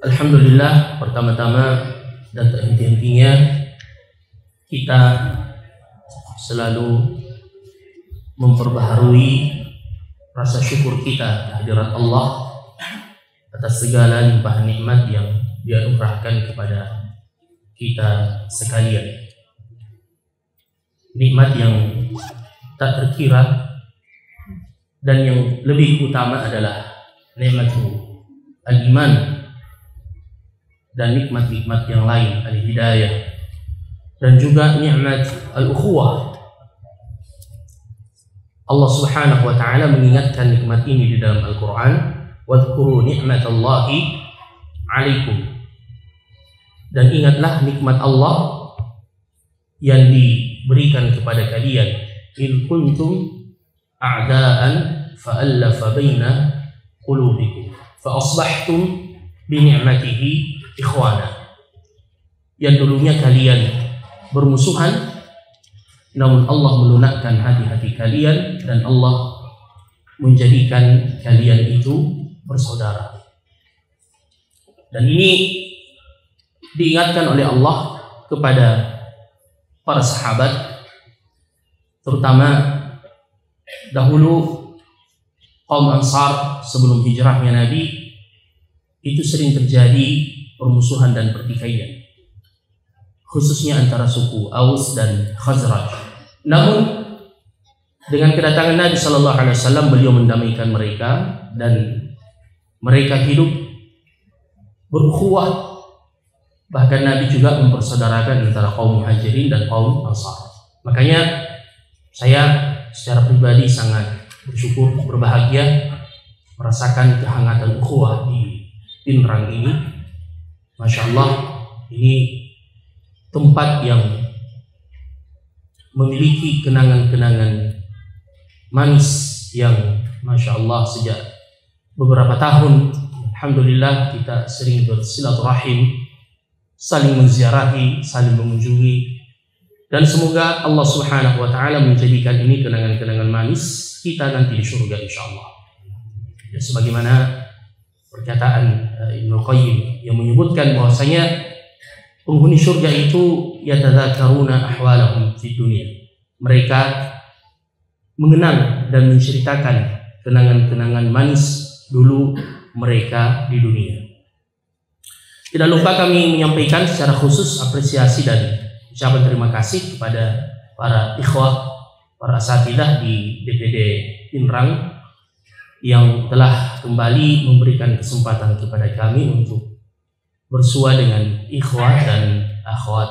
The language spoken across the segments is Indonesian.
Alhamdulillah, pertama-tama dan terhenti-hentinya kita selalu memperbaharui rasa syukur kita kehadirat Allah atas segala limpahan nikmat yang Dia anugerahkan kepada kita sekalian. Nikmat yang tak terkira dan yang lebih utama adalah nikmatul al-iman dan nikmat-nikmat yang lain, al-hidayah, dan juga nikmat al-ukhuwah. Allah Subhanahu wa taala mengingatkan nikmat ini di dalam Al-Qur'an, wadhkuru ni'matallahi 'alaikum. Dan ingatlah nikmat Allah yang diberikan kepada kalian. In kuntum a'da'an fa'allafa baina qulubikum fa asbahtum bi ni'matihi ikhwana. Yang dulunya kalian bermusuhan, namun Allah melunakkan hati-hati kalian dan Allah menjadikan kalian itu bersaudara. Dan ini diingatkan oleh Allah kepada para sahabat, terutama dahulu kaum Ansar sebelum hijrahnya Nabi, itu sering terjadi permusuhan dan pertikaian, khususnya antara suku Aus dan Khazraj. Namun dengan kedatangan Nabi Sallallahu Alaihi Wasallam, beliau mendamaikan mereka dan mereka hidup berukhuwah. Bahkan Nabi juga mempersaudarakan antara kaum Muhajirin dan kaum Ansar. Makanya saya secara pribadi sangat bersyukur, berbahagia merasakan kehangatan ukhuwah di Pinrang ini. Masya Allah, ini tempat yang memiliki kenangan-kenangan manis yang Masya Allah sejak beberapa tahun. Alhamdulillah kita sering bersilaturahim, saling menziarahi, saling mengunjungi, dan semoga Allah Subhanahu wa taala menjadikan ini kenangan-kenangan manis kita nanti di surga insyaallah. Ya, sebagaimana perkataan Ibnu Qayyim yang menyebutkan bahwasanya penghuni surga itu yatadzakaruna ahwalahum fid dunya. Mereka mengenang dan menceritakan kenangan-kenangan manis dulu mereka di dunia. Tidak lupa kami menyampaikan secara khusus apresiasi dan ucapan terima kasih kepada para ikhwah, para asatidzah di DPD Pinrang yang telah kembali memberikan kesempatan kepada kami untuk bersua dengan ikhwah dan akhwat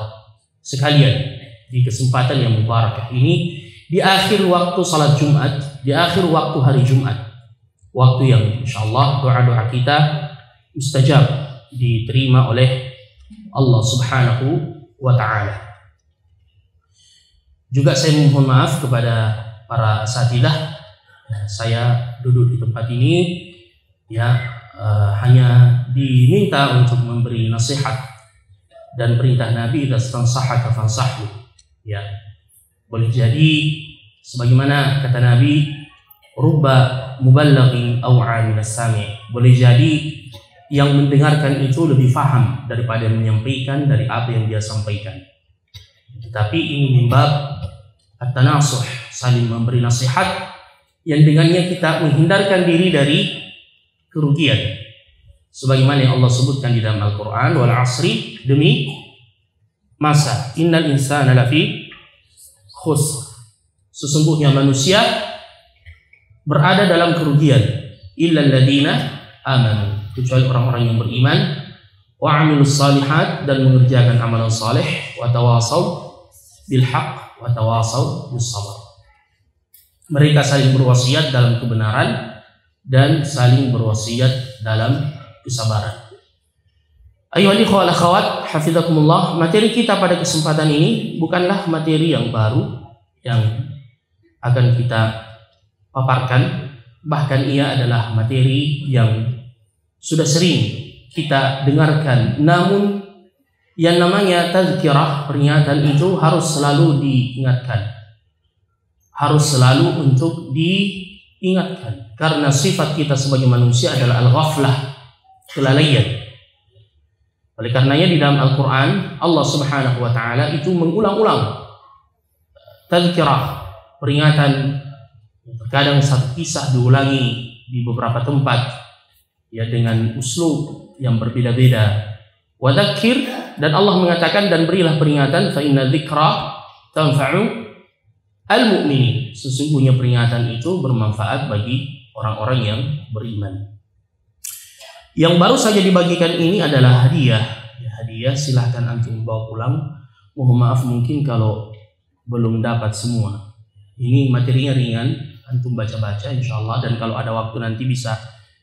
sekalian di kesempatan yang mubarakah ini, di akhir waktu salat Jumat, di akhir waktu hari Jumat, waktu yang insyaallah doa-doa kita mustajab, diterima oleh Allah Subhanahu wa taala. Juga saya mohon maaf kepada para asatidzah. Saya duduk di tempat ini hanya diminta untuk memberi nasihat dan perintah Nabi, idza stansahaka fansahhu. Ya, boleh jadi sebagaimana kata Nabi, rubba muballighin aw'a minas sami'. Boleh jadi yang mendengarkan itu lebih faham daripada menyampaikan dari apa yang dia sampaikan. Tetapi ini mimbab at-tanasuh, saling memberi nasihat yang dengannya kita menghindarkan diri dari kerugian. Sebagaimana yang Allah sebutkan di dalam Al-Quran, wal asri, demi masa, innal insana lafi khusr. Sesungguhnya manusia berada dalam kerugian, illal ladina amanu, kecuali orang-orang yang beriman, wa amilus salihat, dan mengerjakan amalan saleh, wa tawasaw bil haqq wa tawasaw bis sabr. Mereka saling berwasiat dalam kebenaran dan saling berwasiat dalam kesabaran. Ayyuhal ikhwah wal akhawat, hafizakumullah. Materi kita pada kesempatan ini bukanlah materi yang baru yang akan kita paparkan, bahkan ia adalah materi yang sudah sering kita dengarkan. Namun yang namanya tazkirah, peringatan, itu harus selalu diingatkan, harus selalu untuk diingatkan, karena sifat kita sebagai manusia adalah al-ghaflah, kelalaian. Oleh karenanya di dalam Al-Quran Allah Subhanahu wa Ta'ala itu mengulang-ulang tazkirah, peringatan. Terkadang satu kisah diulangi di beberapa tempat ya dengan uslub yang berbeda-beda. Wadzakir, dan Allah mengatakan dan berilah peringatan, fa inna dzikra tanfa'u al-mu'minin. Sesungguhnya peringatan itu bermanfaat bagi orang-orang yang beriman. Yang baru saja dibagikan ini adalah hadiah. Ya, hadiah silahkan antum bawa pulang. Mohon maaf mungkin kalau belum dapat semua. Ini materinya ringan, antum baca-baca insyaallah, dan kalau ada waktu nanti bisa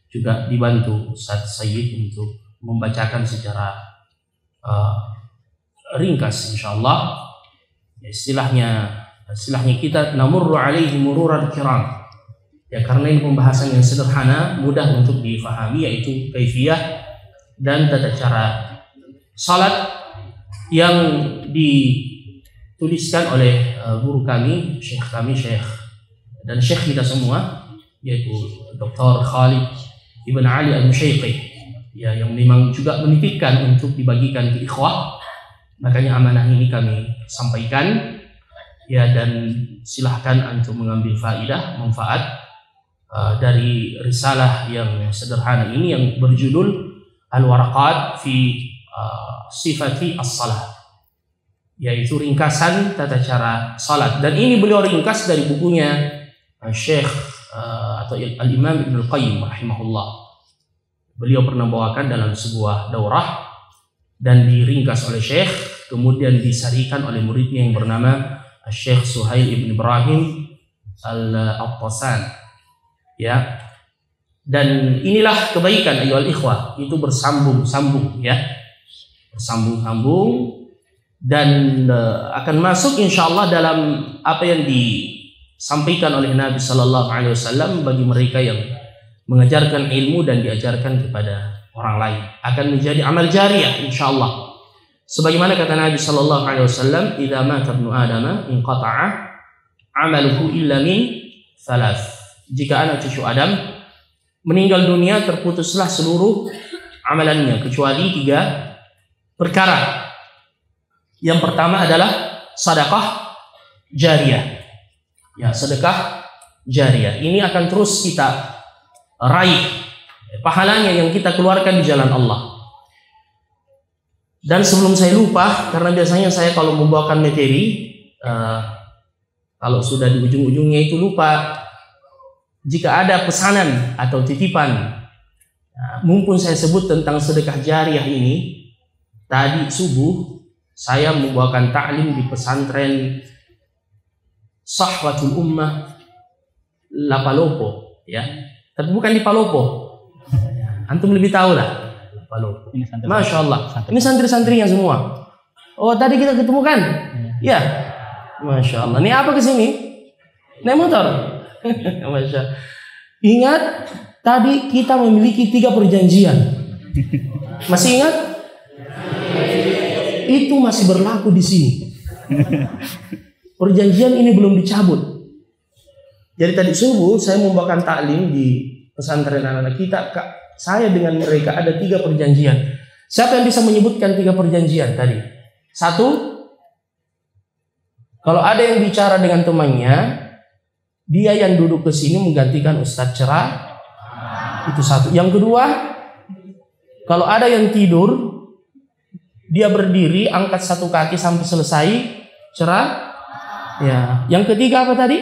juga dibantu Ustaz Sayyid untuk membacakan secara ringkas insyaallah. Ya, istilahnya kita namurru alaihi mururan kiram. Ya, karena ini pembahasan yang sederhana, mudah untuk difahami, yaitu kaifiyah dan tata cara salat yang dituliskan oleh guru kami, Syekh dan Syekh kita semua, yaitu Dr. Khalid Ibn Ali Al-Musyaiqi, ya, yang memang juga menitipkan untuk dibagikan ke ikhwah. Makanya amanah ini kami sampaikan, ya, dan silahkan antum mengambil faidah, manfaat dari risalah yang sederhana ini yang berjudul Al-Waraqat fi Sifati As-Salah, yaitu ringkasan tata cara salat. Dan ini beliau ringkas dari bukunya Syekh atau Al-Imam Ibn Al-Qayyim rahimahullah. Beliau pernah bawakan dalam sebuah daurah dan diringkas oleh Syekh, kemudian disarikan oleh muridnya yang bernama Syekh Suhail Ibn Ibrahim Al-Attasan. Ya, dan inilah kebaikan ayyuhal ikhwah, itu bersambung-sambung, ya, bersambung-sambung, dan akan masuk insyaallah dalam apa yang disampaikan oleh Nabi Sallallahu Alaihi Wasallam bagi mereka yang mengajarkan ilmu dan diajarkan kepada orang lain, akan menjadi amal jariyah insyaallah. Sebagaimana kata Nabi Sallallahu Alaihi Wasallam, "Idza mata ibnu Adam inqata'a 'amaluhu illa min thalath." Jika anak cucu Adam meninggal dunia, terputuslah seluruh amalannya kecuali 3 perkara. Yang pertama adalah sedekah jariyah. Ya, sedekah jariyah ini akan terus kita raih pahalanya yang kita keluarkan di jalan Allah. Dan sebelum saya lupa, karena biasanya saya kalau membawakan materi, kalau sudah di ujung-ujungnya itu lupa. Jika ada pesanan atau titipan, mumpun saya sebut tentang sedekah jariyah ini. Tadi subuh saya membawakan ta'lim di pesantren Sahwatul Ummah Lapalopo, ya. Tapi bukan di Palopo. Antum lebih tahu lah Palopo. Masya Allah. Ini santri-santrinya semua. Oh, tadi kita ketemu kan? Ya. Masya Allah. Ini apa kesini? Naik motor. Masya. Ingat tadi kita memiliki 3 perjanjian. Masih ingat? Itu masih berlaku di sini. Perjanjian ini belum dicabut. Jadi tadi subuh saya membawakan taklim di pesantren anak-anak kita. Saya dengan mereka ada 3 perjanjian. Siapa yang bisa menyebutkan 3 perjanjian tadi? 1, kalau ada yang bicara dengan temannya, dia yang duduk ke sini menggantikan Ustadz cerah. Itu 1. Yang kedua, kalau ada yang tidur, dia berdiri, angkat 1 kaki sampai selesai cerah. Ya. Yang ketiga apa tadi?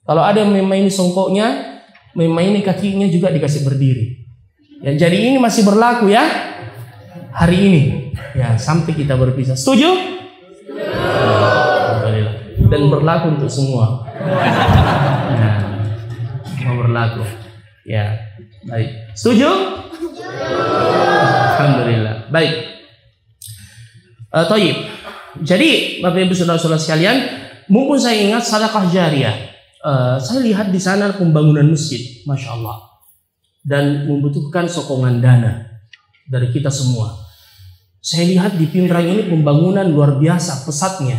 Kalau ada yang memaini songkoknya, memaini kakinya juga dikasih berdiri. Ya, jadi ini masih berlaku ya hari ini. Ya, sampai kita berpisah. Setuju? Alhamdulillah. Dan berlaku untuk semua. Mau berlaku. Ya, baik. Setuju? Alhamdulillah. Baik. Thayyib. Jadi Bapak Ibu Saudara-saudara sekalian, mumpun saya ingat sedekah jariyah. Saya lihat di sana pembangunan masjid, masya Allah, dan membutuhkan sokongan dana dari kita semua. Saya lihat di Pindrang ini pembangunan luar biasa pesatnya.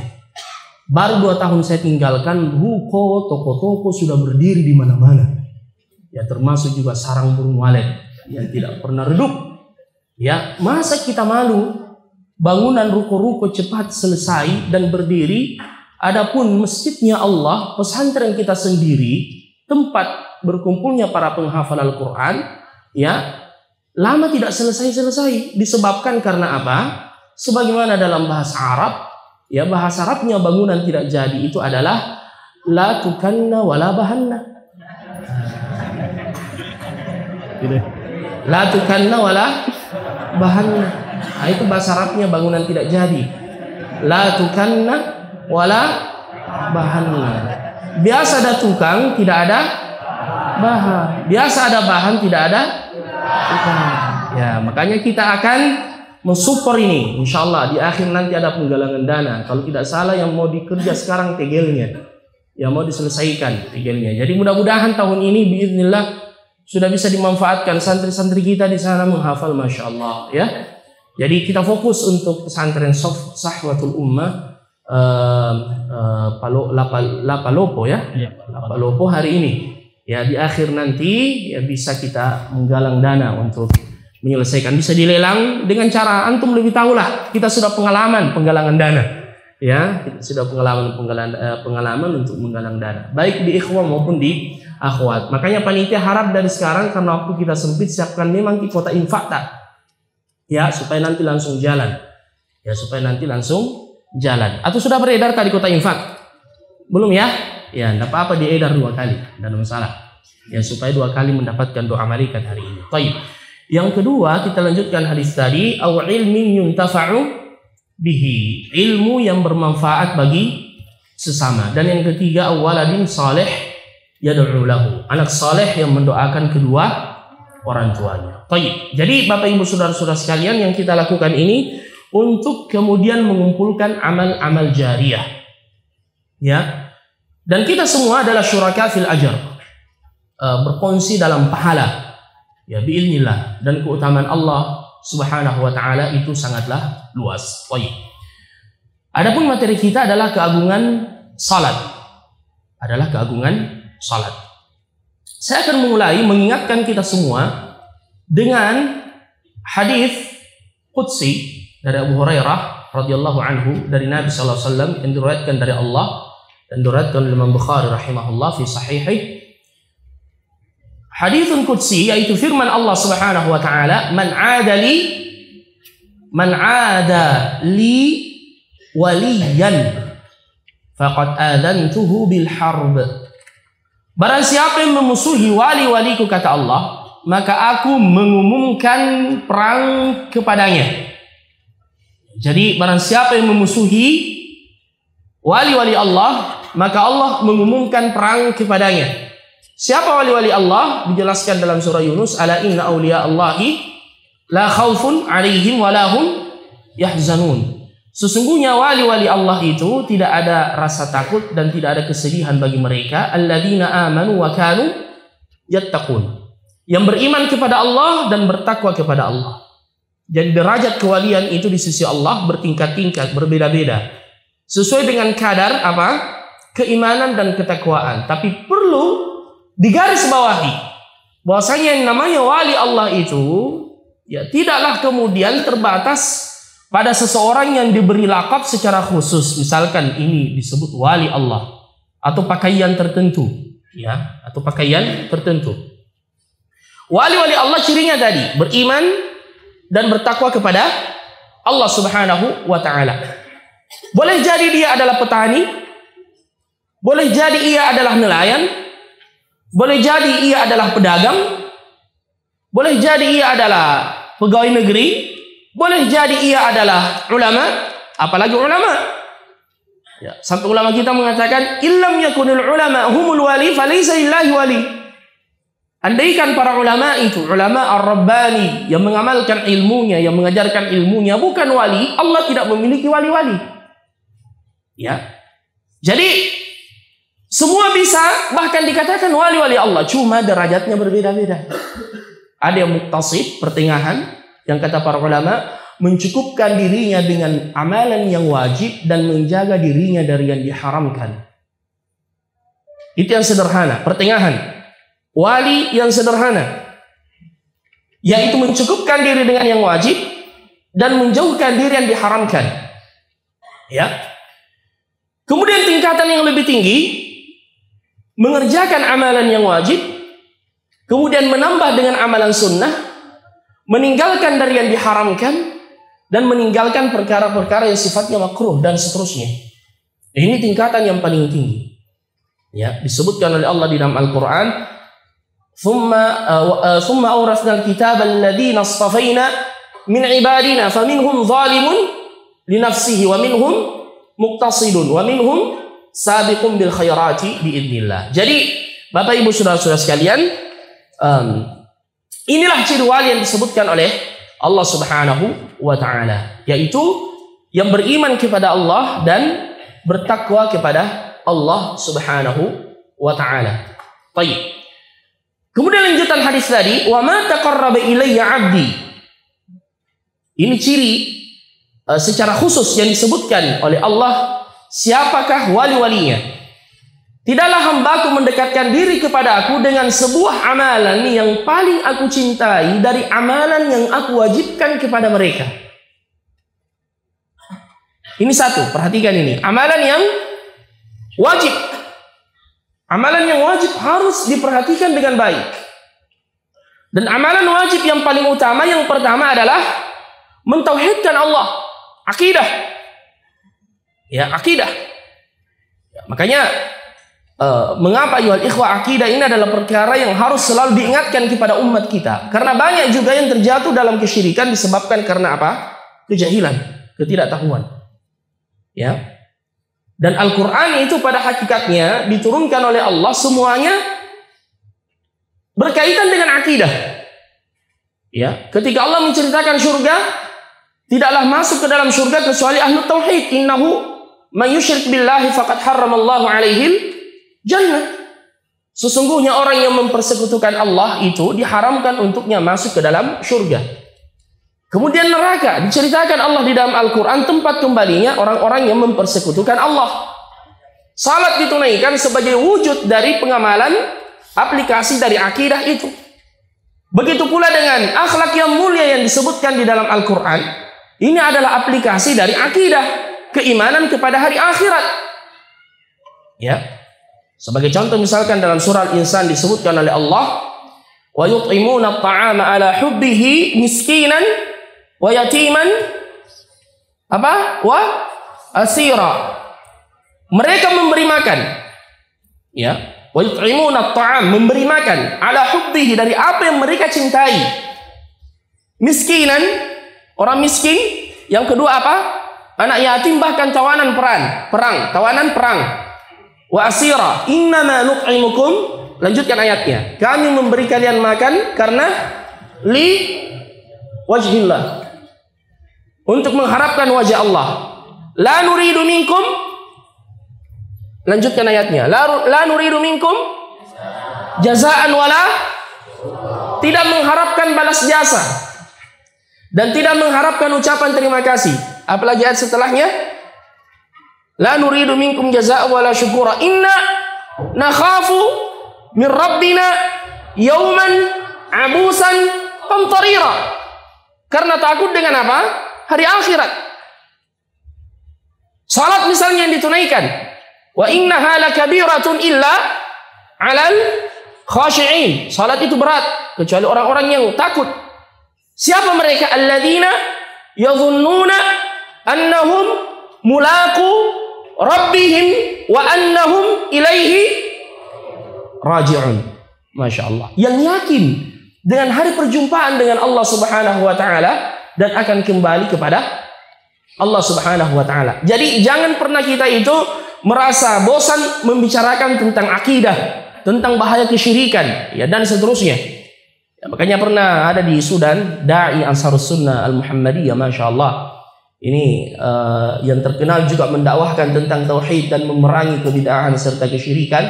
Baru 2 tahun saya tinggalkan, ruko, toko-toko sudah berdiri di mana-mana. Ya, termasuk juga sarang burung walet yang tidak pernah redup. Ya, masa kita malu bangunan ruko-ruko cepat selesai dan berdiri, adapun masjidnya Allah, pesantren kita sendiri, tempat berkumpulnya para penghafal Al-Quran, ya, lama tidak selesai-selesai. Disebabkan karena apa? Sebagaimana dalam bahasa Arab, ya, bahasa Arabnya bangunan tidak jadi itu adalah la tukanna wala bahanna. La tukanna wala bahanna. Nah, itu bahasa Arabnya bangunan tidak jadi. La tukanna wala bahanna. Biasa ada tukang, tidak ada bahan. Biasa ada bahan, tidak ada tukang. Ya, makanya kita akan mensupport ini. Insyaallah di akhir nanti ada penggalangan dana. Kalau tidak salah yang mau dikerja sekarang tegelnya, yang mau diselesaikan tegelnya. Jadi mudah-mudahan tahun ini biiznillah sudah bisa dimanfaatkan santri-santri kita di sana menghafal, masya Allah, ya. Jadi kita fokus untuk pesantren Sahwatul Ummah Lapalopo, ya, Lapalopo hari ini. Ya, di akhir nanti ya bisa kita menggalang dana untuk menyelesaikan, bisa dilelang dengan cara antum lebih tahu lah. Kita sudah pengalaman penggalangan dana, ya, kita sudah pengalaman untuk menggalang dana, baik di ikhwan maupun di akhwat. Makanya panitia harap dari sekarang, karena waktu kita sempit, siapkan memang kota infak tak, ya, supaya nanti langsung jalan, ya, supaya nanti langsung jalan. Atau sudah beredar tadi kota infak? Belum, ya? Ya, tidak apa-apa diedar 2 kali, tidak ada masalah. Ya, supaya 2 kali mendapatkan doa malaikat hari ini. Baik. Yang kedua, kita lanjutkan hadis tadi, aw ilmin yuntafa'u bihi, ilmu yang bermanfaat bagi sesama. Dan yang ketiga, waladin saleh yad'u lahu, anak saleh yang mendoakan kedua orang tuanya. Baik. Jadi Bapak Ibu saudara-saudara sekalian, yang kita lakukan ini untuk kemudian mengumpulkan amal-amal jariyah. Ya. Dan kita semua adalah syuraka fil ajr. Berkongsi dalam pahala. Ya, biiznillah, dan keutamaan Allah Subhanahu wa taala itu sangatlah luas. Baik. Adapun materi kita adalah keagungan salat. Adalah keagungan salat. Saya akan memulai mengingatkan kita semua dengan hadis qudsi dari Abu Hurairah radhiyallahu anhu dari Nabi sallallahu alaihi wasallam yang diriwayatkan dari Allah dan diriwayatkan oleh Imam Bukhari rahimahullah fi sahihih. Haditsun qudsi, yaitu firman Allah Subhanahu wa taala, man 'ada li waliyan faqad adantuhu bil harb. Barang siapa yang memusuhi wali-waliku, kata Allah, maka aku mengumumkan perang kepadanya. Jadi barang siapa yang memusuhi wali-wali Allah, maka Allah mengumumkan perang kepadanya. Siapa wali-wali Allah? Dijelaskan dalam surah Yunus, ala inna awliya Allahi la khawfun alaihim wa lahum yahzanun. Sesungguhnya wali-wali Allah itu tidak ada rasa takut dan tidak ada kesedihan bagi mereka. Alladzina amanu wa kanu yattaqun, yang beriman kepada Allah dan bertakwa kepada Allah. Jadi derajat kewalian itu di sisi Allah bertingkat-tingkat, berbeda-beda, sesuai dengan kadar apa? Keimanan dan ketakwaan. Tapi perlu digaris bawahi bahwasanya yang namanya wali Allah itu ya tidaklah kemudian terbatas pada seseorang yang diberi lakab secara khusus. Misalkan ini disebut wali Allah, atau pakaian tertentu, ya, atau pakaian tertentu. Wali-wali Allah cirinya tadi beriman dan bertakwa kepada Allah Subhanahu wa taala. Boleh jadi dia adalah petani, boleh jadi ia adalah nelayan, boleh jadi ia adalah pedagang, boleh jadi ia adalah pegawai negeri, boleh jadi ia adalah ulama, apalagi ulama. Ya, sampai ulama kita mengatakan, illam yakunul ulama humul wali falaysa lillahi wali. Andaikan para ulama itu, ulama ar-rabbani, yang mengamalkan ilmunya, yang mengajarkan ilmunya, bukan wali, Allah tidak memiliki wali-wali. Ya. Jadi semua bisa bahkan dikatakan wali-wali Allah, cuma derajatnya berbeda-beda. Ada yang muktasib, pertengahan, yang kata para ulama mencukupkan dirinya dengan amalan yang wajib dan menjaga dirinya dari yang diharamkan. Itu yang sederhana, pertengahan. Wali yang sederhana. yaitu mencukupkan diri dengan yang wajib dan menjauhkan diri yang diharamkan. Ya. Kemudian tingkatan yang lebih tinggi, mengerjakan amalan yang wajib, kemudian menambah dengan amalan sunnah, meninggalkan dari yang diharamkan, dan meninggalkan perkara-perkara yang sifatnya makruh dan seterusnya. Ini tingkatan yang paling tinggi. Ya, disebutkan oleh Allah di dalam Al-Quran, "Thumma awrathna al-kitaba alladhina istafaina min ibadina faminhum zalimun li nafsihi wa minhum muqtasidun wa minhum sabiqun bil khairati biidznillah." Jadi, Bapak Ibu saudara-saudara sekalian, inilah ciri wali yang disebutkan oleh Allah Subhanahu wa ta'ala, yaitu yang beriman kepada Allah dan bertakwa kepada Allah Subhanahu wa ta'ala. Baik. Kemudian lanjutan hadis tadi, wa ma taqarraba ilayya 'abdi. Ini ciri secara khusus yang disebutkan oleh Allah, siapakah wali-walinya. Tidaklah hambaku mendekatkan diri kepada aku dengan sebuah amalan yang paling aku cintai dari amalan yang aku wajibkan kepada mereka. Ini satu, perhatikan ini. Amalan yang wajib. Amalan yang wajib harus diperhatikan dengan baik. Dan amalan wajib yang paling utama, yang pertama adalah mentauhidkan Allah. Akidah. Ya, akidah. Ya, makanya mengapa ayuhal ikhwah, akidah ini adalah perkara yang harus selalu diingatkan kepada umat kita. Karena banyak juga yang terjatuh dalam kesyirikan disebabkan karena apa? Kejahilan, ketidaktahuan. Ya. Dan Al-Quran itu pada hakikatnya diturunkan oleh Allah semuanya berkaitan dengan akidah. Ya. Ketika Allah menceritakan surga, tidaklah masuk ke dalam surga kecuali ahlu tauhid. Innahu man yusyrik billahi faqad harramallahu alaihil jannah. Sesungguhnya orang yang mempersekutukan Allah itu diharamkan untuknya masuk ke dalam surga. Kemudian neraka diceritakan Allah di dalam Al-Quran, tempat kembalinya orang-orang yang mempersekutukan Allah. Salat ditunaikan sebagai wujud dari pengamalan aplikasi dari akidah itu. Begitu pula dengan akhlak yang mulia yang disebutkan di dalam Al-Quran. Ini adalah aplikasi dari akidah, keimanan kepada hari akhirat. Ya. Sebagai contoh misalkan dalam surah Al-Insan disebutkan oleh Allah, wa yut'imuna at-ta'ama ala hubbihi miskinan wa yatiman wa asira. Mereka memberi makan. Ya, wa yut'imuna at-ta'am, memberi makan ala hubbihi, dari apa yang mereka cintai. Miskinan, orang miskin. Yang kedua apa? Anak yatim, bahkan tawanan perang. Wa asira, innama nut'imukum, lanjutkan ayatnya, kami memberi kalian makan karena li wajhillah, untuk mengharapkan wajah Allah. La nuridu minkum, lanjutkan ayatnya, la nuridu minkum jazaan wala, tidak mengharapkan balas jasa dan tidak mengharapkan ucapan terima kasih. Apalagi ayat setelahnya, la nuridu minkum jazaa'a wala syukura inna nakhafu min rabbina yauman abusan qamtarira. Karena takut dengan apa? Hari akhirat. Salat misalnya yang ditunaikan, wa innaha lakabiratun illa 'alal khashi'in. Salat itu berat kecuali orang-orang yang takut. Siapa mereka? Alladzina yadhunnuna annahum mulaqu Rabbihim wa annahum ilaihi raji'un. Masya Allah. Yang yakin dengan hari perjumpaan dengan Allah Subhanahu wa ta'ala dan akan kembali kepada Allah Subhanahu wa ta'ala. Jadi jangan pernah kita itu merasa bosan membicarakan tentang akidah, tentang bahaya kesyirikan, ya, dan seterusnya. Ya, makanya pernah ada di Sudan dai Ansarus Sunnah Al-Muhammadiyah, Masya Allah. Ini yang terkenal juga mendakwahkan tentang tauhid dan memerangi kebid'ahan serta kesyirikan.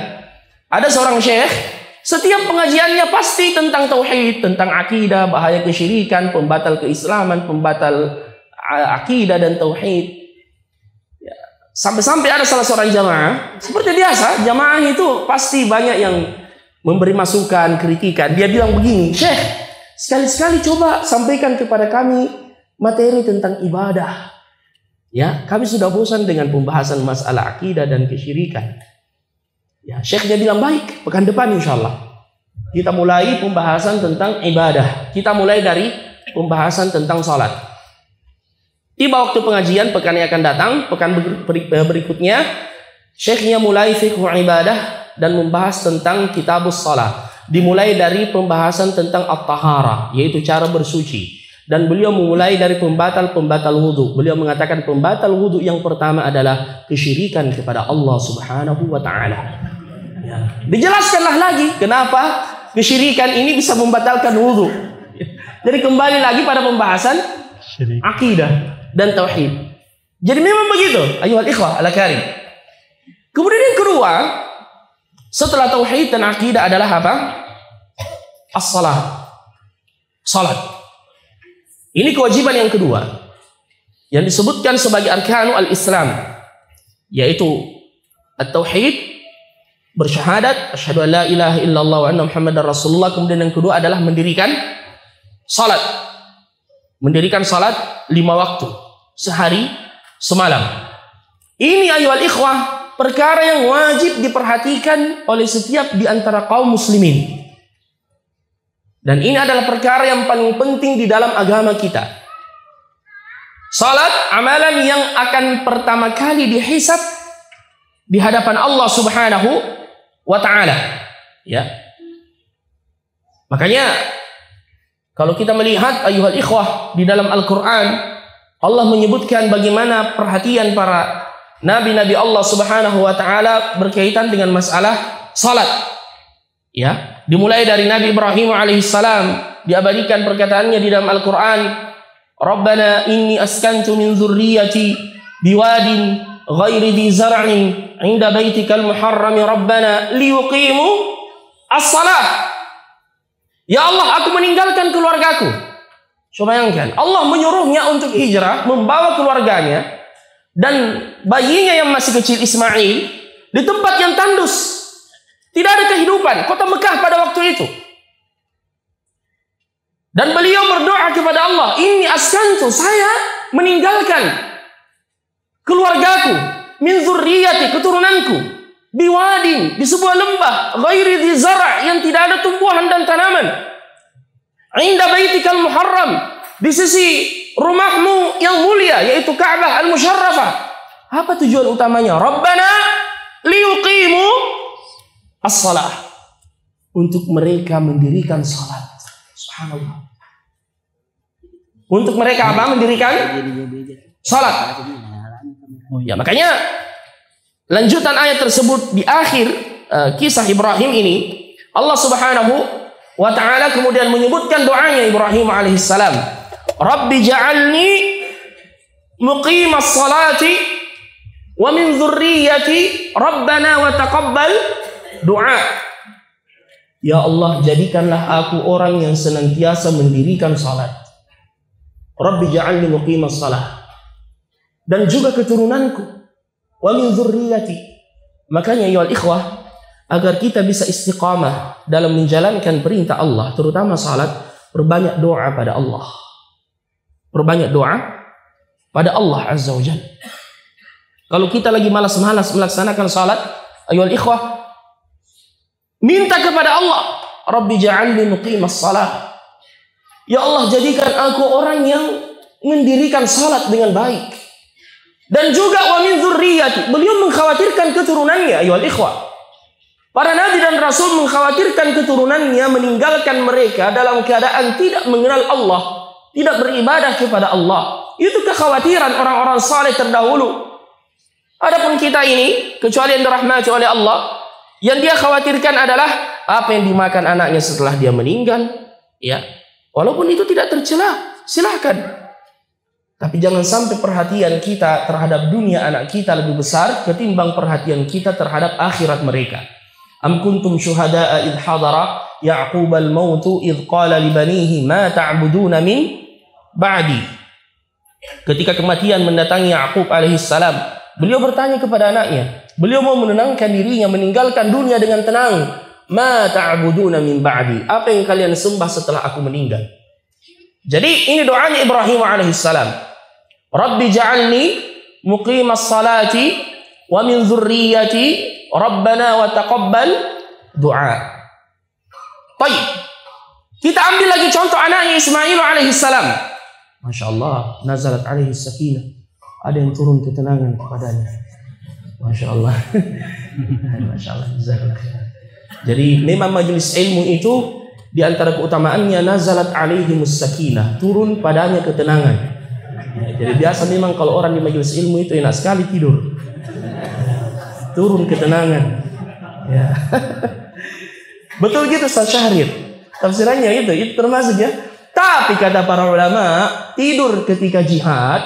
Ada seorang syekh, setiap pengajiannya pasti tentang tauhid, tentang akidah, bahaya kesyirikan, pembatal keislaman, pembatal akidah dan tauhid. Ya, sampai-sampai ada salah seorang jamaah, seperti biasa, jamaah itu pasti banyak yang memberi masukan, kritikan. Dia bilang begini, "Syekh, sekali-sekali coba sampaikan kepada kami materi tentang ibadah. Ya, kami sudah bosan dengan pembahasan masalah akidah dan kesyirikan. Ya, Syekhnya bilang baik, pekan depan insyaallah kita mulai pembahasan tentang ibadah. Kita mulai dari pembahasan tentang salat. Tiba waktu pengajian pekan yang akan datang, pekan berikutnya, Syekhnya mulai fiqh ibadah dan membahas tentang kitabus salat. Dimulai dari pembahasan tentang at-taharah, yaitu cara bersuci. Dan beliau memulai dari pembatal-pembatal wudu. Beliau mengatakan pembatal wudu yang pertama adalah kesyirikan kepada Allah Subhanahu wa taala. Ya. Dijelaskanlah lagi kenapa kesyirikan ini bisa membatalkan wudu. Jadi kembali lagi pada pembahasan akidah dan tauhid. Jadi memang begitu, ayyuhal ikhwah ala karim. Kemudian yang kedua, setelah tauhid dan akidah adalah apa? As-salat. Salat. Ini kewajiban yang kedua yang disebutkan sebagai arkanu al-Islam, yaitu at-tauhid, bersyahadat asyhadu an la ilaha illallah wa anna muhammadar rasulullah. Kemudian yang kedua adalah mendirikan salat. Mendirikan salat 5 waktu sehari semalam. Ini ayyuhal ikhwah perkara yang wajib diperhatikan oleh setiap di antara kaum muslimin. Dan ini adalah perkara yang paling penting di dalam agama kita. Salat, amalan yang akan pertama kali dihisab di hadapan Allah Subhanahu wa taala. Ya. Makanya kalau kita melihat ayyuhal ikhwah di dalam Al-Qur'an, Allah menyebutkan bagaimana perhatian para nabi-nabi Allah Subhanahu wa taala berkaitan dengan masalah salat. Ya, dimulai dari Nabi Ibrahim alaihissalam, diabadikan perkataannya di dalam Al-Quran, Rabbana inni askantu min dzurriyyati biwadin ghairi dzi zar'in 'inda baitikal muharram Rabbana liyuqimu as-salah. Ya Allah, aku meninggalkan keluargaku. Coba bayangkan, Allah menyuruhnya untuk hijrah, membawa keluarganya dan bayinya yang masih kecil Ismail di tempat yang tandus. Tidak ada kehidupan, kota Mekah pada waktu itu. Dan beliau berdoa kepada Allah, ini askantu, saya meninggalkan keluargaku, min dzurriyyati, keturunanku, biwadin, di sebuah lembah, ghairi dzi zara', yang tidak ada tumbuhan dan tanaman, inda baitikal muharram, di sisi rumahmu yang mulia, yaitu Ka'bah al-Musyarrafah. Apa tujuan utamanya? Rabbana liyuqimu as-salah, untuk mereka mendirikan salat. Subhanallah. Untuk mereka apa? Mendirikan salat. Ya, makanya lanjutan ayat tersebut di akhir kisah Ibrahim ini, Allah Subhanahu wa taala kemudian menyebutkan doanya Ibrahim alaihissalam, Rabbi ja'alni muqimas salati wa min dzurriyyati Rabbana wa taqabbal doa. Ya Allah, jadikanlah aku orang yang senantiasa mendirikan salat. Rabbi ja'alni muqimas salah. Dan juga keturunanku. Wa min dzurriyyati. Makanya ya ikhwah, agar kita bisa istiqamah dalam menjalankan perintah Allah, terutama salat, perbanyak doa pada Allah. Perbanyak doa pada Allah Azza wa Jalla. Kalau kita lagi malas-malas melaksanakan salat, ayyuhal ikhwah, minta kepada Allah, Rabbi ja'alni muqimas salah. Ya Allah, jadikan aku orang yang mendirikan salat dengan baik. Dan juga wa min dzurriyyati. Beliau mengkhawatirkan keturunannya, ayyuhal ikhwah. Para nabi dan rasul mengkhawatirkan keturunannya meninggalkan mereka dalam keadaan tidak mengenal Allah, tidak beribadah kepada Allah. Itu kekhawatiran orang-orang saleh terdahulu. Adapun kita ini, kecuali yang dirahmati oleh Allah, yang dia khawatirkan adalah apa yang dimakan anaknya setelah dia meninggal. Ya, walaupun itu tidak tercela, silahkan. Tapi jangan sampai perhatian kita terhadap dunia anak kita lebih besar ketimbang perhatian kita terhadap akhirat mereka. Am kuntum syuhada'a idh hadara Ya'qub al-mautu idh qala li banihi ma ta'buduna min ba'di. Ketika kematian mendatangi Ya'qub alaihissalam, beliau bertanya kepada anaknya. Beliau mau menenangkan dirinya, meninggalkan dunia dengan tenang. ma ta'buduna min ba'di. Apa yang kalian sembah setelah aku meninggal. Jadi ini doanya Ibrahim alaihissalam. Rabbi ja'alni muqimas salati wa min dzurriyyati rabbana wa taqabbal du'a. Baik. Kita ambil lagi contoh anaknya Ismail alaihissalam. Masya Allah, nazalat alaihi sakinah. Ada yang turun ketenangan kepadanya. Masya Allah. Masya Allah. Jadi memang majelis ilmu itu di antara keutamaannya nazalat alaihimus sakinah, turun padanya ketenangan. Jadi biasa memang kalau orang di majelis ilmu itu enak sekali tidur. Turun ketenangan. Ya. Betul gitu Ustaz Syahrir. Tafsirannya itu termasuk ya. Tapi kata para ulama, tidur ketika jihad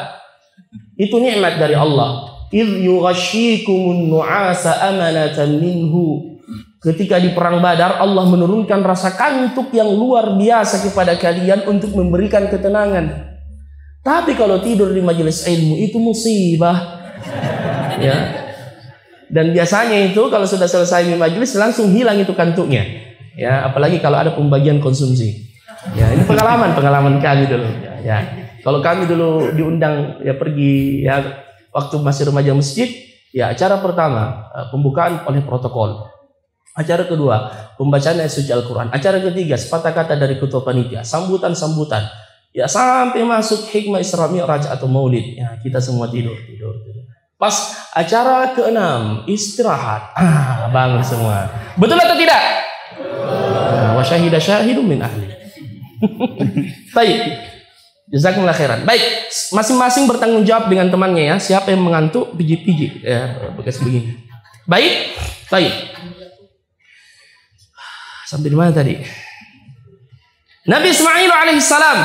itu nikmat dari Allah. Idh yughashshikumun nu'asa amanatan minhu. Ketika di perang Badar Allah menurunkan rasa kantuk yang luar biasa kepada kalian untuk memberikan ketenangan. Tapi kalau tidur di majelis ilmu itu musibah. Ya. Dan biasanya itu kalau sudah selesai di majelis langsung hilang itu kantuknya. Ya, apalagi kalau ada pembagian konsumsi. Ya, ini pengalaman kami dulu. Ya. Kalau kami dulu diundang ya pergi ya waktu masih remaja masjid, ya acara pertama pembukaan oleh protokol. Acara kedua pembacaan ayat suci Al-Quran. Acara ketiga sepatah kata dari ketua panitia, sambutan. Ya sampai masuk hikmah Isra Mi'raj atau Maulid. Ya kita semua tidur. Pas acara ke-6 istirahat, bangun semua. Betul atau tidak? Wa syahida syahidun min ahli. Baik. Jazakumullah khairan. Baik, masing-masing bertanggung jawab dengan temannya ya. Siapa yang mengantuk pijit-pijit ya, bekas begini. Baik. Sampai di mana tadi? Nabi Ismail alaihissalam.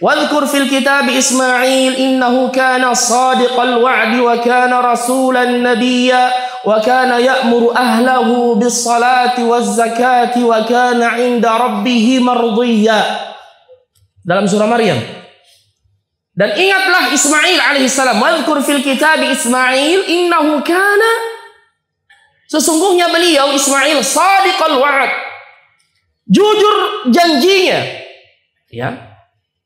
Wadhkur fil kitab Ismail innahu kana shadiqal wa'di wa kana rasulan nabiyya wa kana ya'muru ahlahu bis salati waz zakati wa kana 'inda rabbih mardiyya. Dalam surah Maryam. Dan ingatlah Ismail alaihissalam. Wadhkur fil kitab Ismail innahu kana, sesungguhnya beliau Ismail shadiqal wa'd, jujur janjinya. Ya.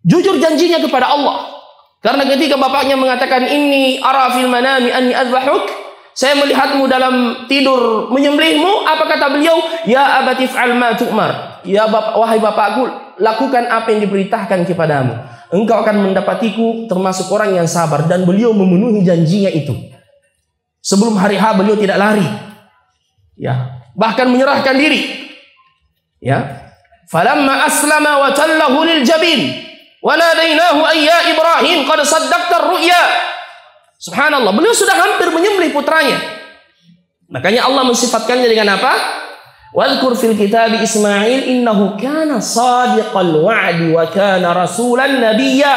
Jujur janjinya kepada Allah. Karena ketika bapaknya mengatakan inni ara fil manami anni azbahuk, saya melihatmu dalam tidur menyembelihmu, apa kata beliau? Ya abati fa'al ma tu'mar. Ya wahai bapakku, lakukan apa yang diperintahkan kepadamu. Engkau akan mendapatiku termasuk orang yang sabar. Dan beliau memenuhi janjinya itu. Sebelum hari H beliau tidak lari. Ya, bahkan menyerahkan diri. Ya. Falamma aslama wa tallahu lil jabin wa nadainahu ayya Ibrahim qad saddaqta ar-ru'ya. Subhanallah, beliau sudah hampir menyembelih putranya. Makanya Allah mensifatkannya dengan apa? Wadhkur fil kitab Ismail innahu kana shadiqal wa'di wa kana rasulan nabiyya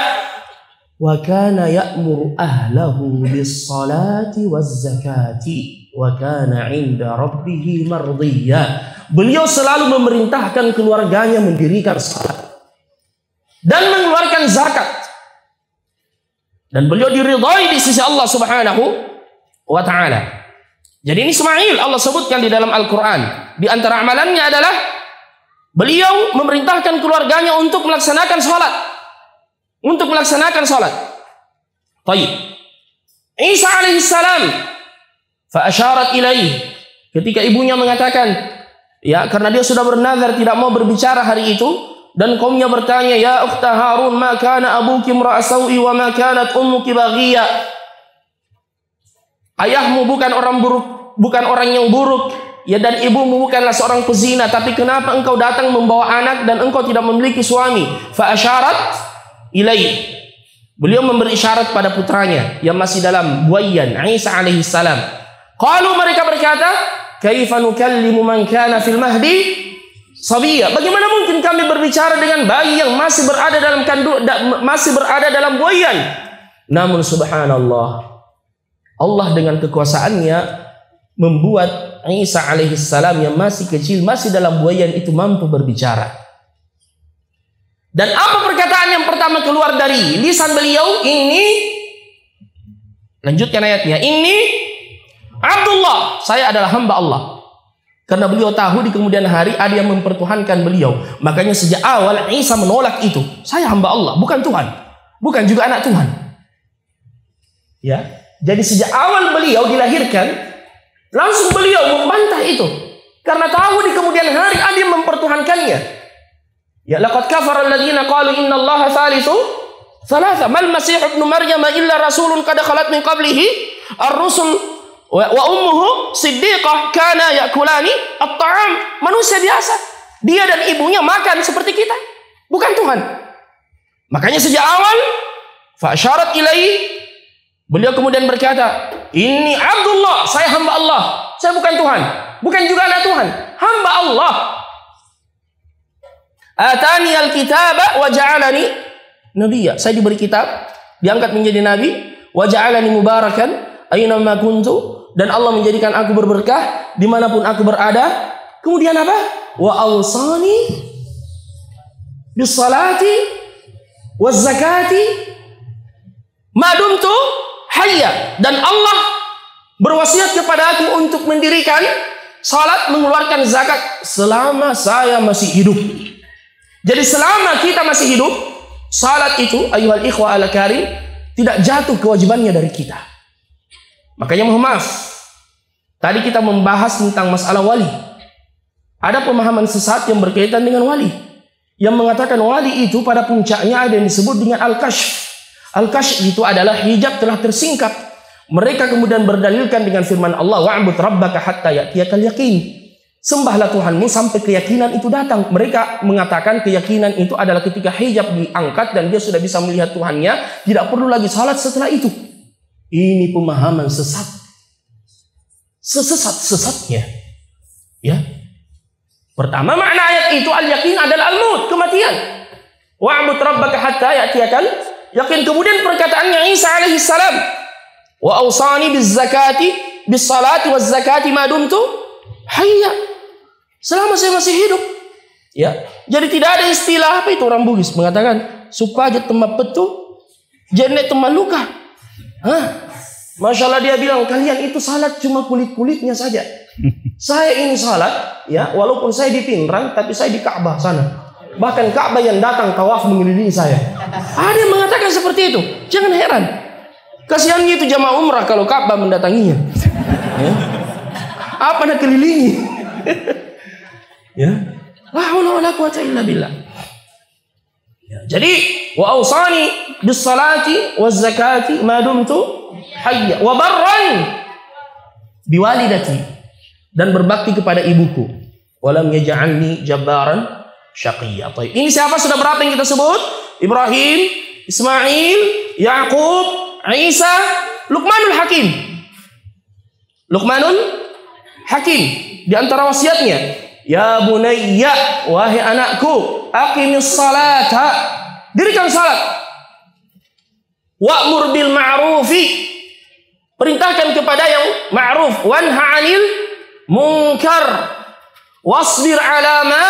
wa kana ya'muru ahlahu bis salati waz zakati wa kana 'inda rabbih mardiyya. Beliau selalu memerintahkan keluarganya mendirikan salat dan mengeluarkan zakat. Dan beliau diridhai di sisi Allah Subhanahu wa taala. Jadi ini Ismail Allah sebutkan di dalam Al-Quran. Di antara amalannya adalah beliau memerintahkan keluarganya untuk melaksanakan salat. Baik. Isa alaihissalam fa asyarat ilaih, ketika ibunya mengatakan, ya karena dia sudah bernazar tidak mau berbicara hari itu, dan kaumnya bertanya, ya ukhta Harun, ma kana abuki imra'a sawi wa ma kanat ummuki baghiyya. Ayahmu bukan orang buruk, bukan orang yang buruk, ya, dan ibumu bukanlah seorang pezina, tapi kenapa engkau datang membawa anak dan engkau tidak memiliki suami? Fa asyarat ilaih. Beliau memberi isyarat pada putranya yang masih dalam buayan, Isa alaihi salam. Qalu, mereka berkata, kaifa nukallimu man kana fil mahdi sabiyya. Bagaimana mungkin kami berbicara dengan bayi yang masih berada dalam masih berada dalam buayan? Namun subhanallah, Allah dengan kekuasaannya membuat Isa alaihi salam yang masih kecil, masih dalam buayan itu mampu berbicara. Dan apa perkataan yang pertama keluar dari lisan beliau? Ini, lanjutkan ayatnya, ini Abdullah, saya adalah hamba Allah. Karena beliau tahu di kemudian hari ada yang mempertuhankan beliau. Makanya sejak awal Isa menolak itu. Saya hamba Allah, bukan Tuhan. Bukan juga anak Tuhan. Ya. Jadi sejak awal beliau dilahirkan, langsung beliau membantah itu. Karena tahu di kemudian hari ada yang mempertuhankannya. Ya, laqad kafara alladziina qalu innallaha thalithu thalatha. Mal masih ibnu Maryam illa rasulun qad khalat min qablihi ar-rusul wa ummuhu siddiqah kana yakulani at-ta'am. Manusia biasa, dia dan ibunya makan seperti kita, bukan Tuhan. Makanya sejak awal fa asyarat ilaihi, beliau kemudian berkata, "Inni Abdullah, saya hamba Allah. Saya bukan Tuhan, bukan juga anak Tuhan, hamba Allah. Atani al-kitaba wa ja'alani nabiyya." Saya diberi kitab, diangkat menjadi nabi, wa ja'alani mubarakan aina ma kuntu, dan Allah menjadikan aku berberkah dimanapun aku berada. Kemudian apa? Wa awsani bis salati waz zakati ma dumtu hayya, dan Allah berwasiat kepada aku untuk mendirikan salat, mengeluarkan zakat selama saya masih hidup. Jadi selama kita masih hidup, salat itu ayyuhal ikhwa al karim tidak jatuh kewajibannya dari kita. Makanya mohon maaf, tadi kita membahas tentang masalah wali. Ada pemahaman sesat yang berkaitan dengan wali, yang mengatakan wali itu pada puncaknya ada yang disebut dengan al-kashf. Al-kashf itu adalah hijab telah tersingkap. Mereka kemudian berdalilkan dengan firman Allah, wa'bud rabbaka hatta ya'tiyakal yaqin. Sembahlah Tuhanmu sampai keyakinan itu datang. Mereka mengatakan keyakinan itu adalah ketika hijab diangkat dan dia sudah bisa melihat Tuhannya, tidak perlu lagi salat setelah itu. Ini pemahaman sesat. Sesat-sesatnya. Ya. Pertama makna ayat itu al-yaqin adalah al-maut, kematian. Wa'bud rabbaka hatta ya'tiyakal yaqin. Kemudian perkataannya Isa alaihi salam, wa awsani biz zakati bis salati waz zakati ma dumtu hayya. Selama saya masih hidup. Ya. Jadi tidak ada istilah apa itu, orang Bugis mengatakan supaya tempat petu jenek teman luka. Hah? Masya Allah, dia bilang kalian itu salat cuma kulit-kulitnya saja. Saya ini salat, ya, walaupun saya di Pinrang, tapi saya di Ka'bah sana. Bahkan Ka'bah yang datang tawaf mengelilingi saya. Ada yang mengatakan seperti itu. Jangan heran. Kasihan gitu jamaah umrah kalau Ka'bah mendatanginya. Ya. Apa nak kelilingi? Ya. La haula wala quwwata illa billah. Ya. Jadi wa awsani bis salati waz zakati ma dumtu hayya wa barran biwalidati, dan berbakti kepada ibuku. Walam yaj'alni jabbaran syaqiyya. Ini siapa? Sudah berapa yang kita sebut? Ibrahim, Ismail, Yaqub, Isa, Luqmanul Hakim. Luqmanul Hakim di antara wasiatnya, ya bunayya, wahai anakku, aqimis salata, dirikan salat. Wa'mur bil ma'rufi, perintahkan kepada yang ma'ruf, wanha 'anil munkar, wasbir 'ala ma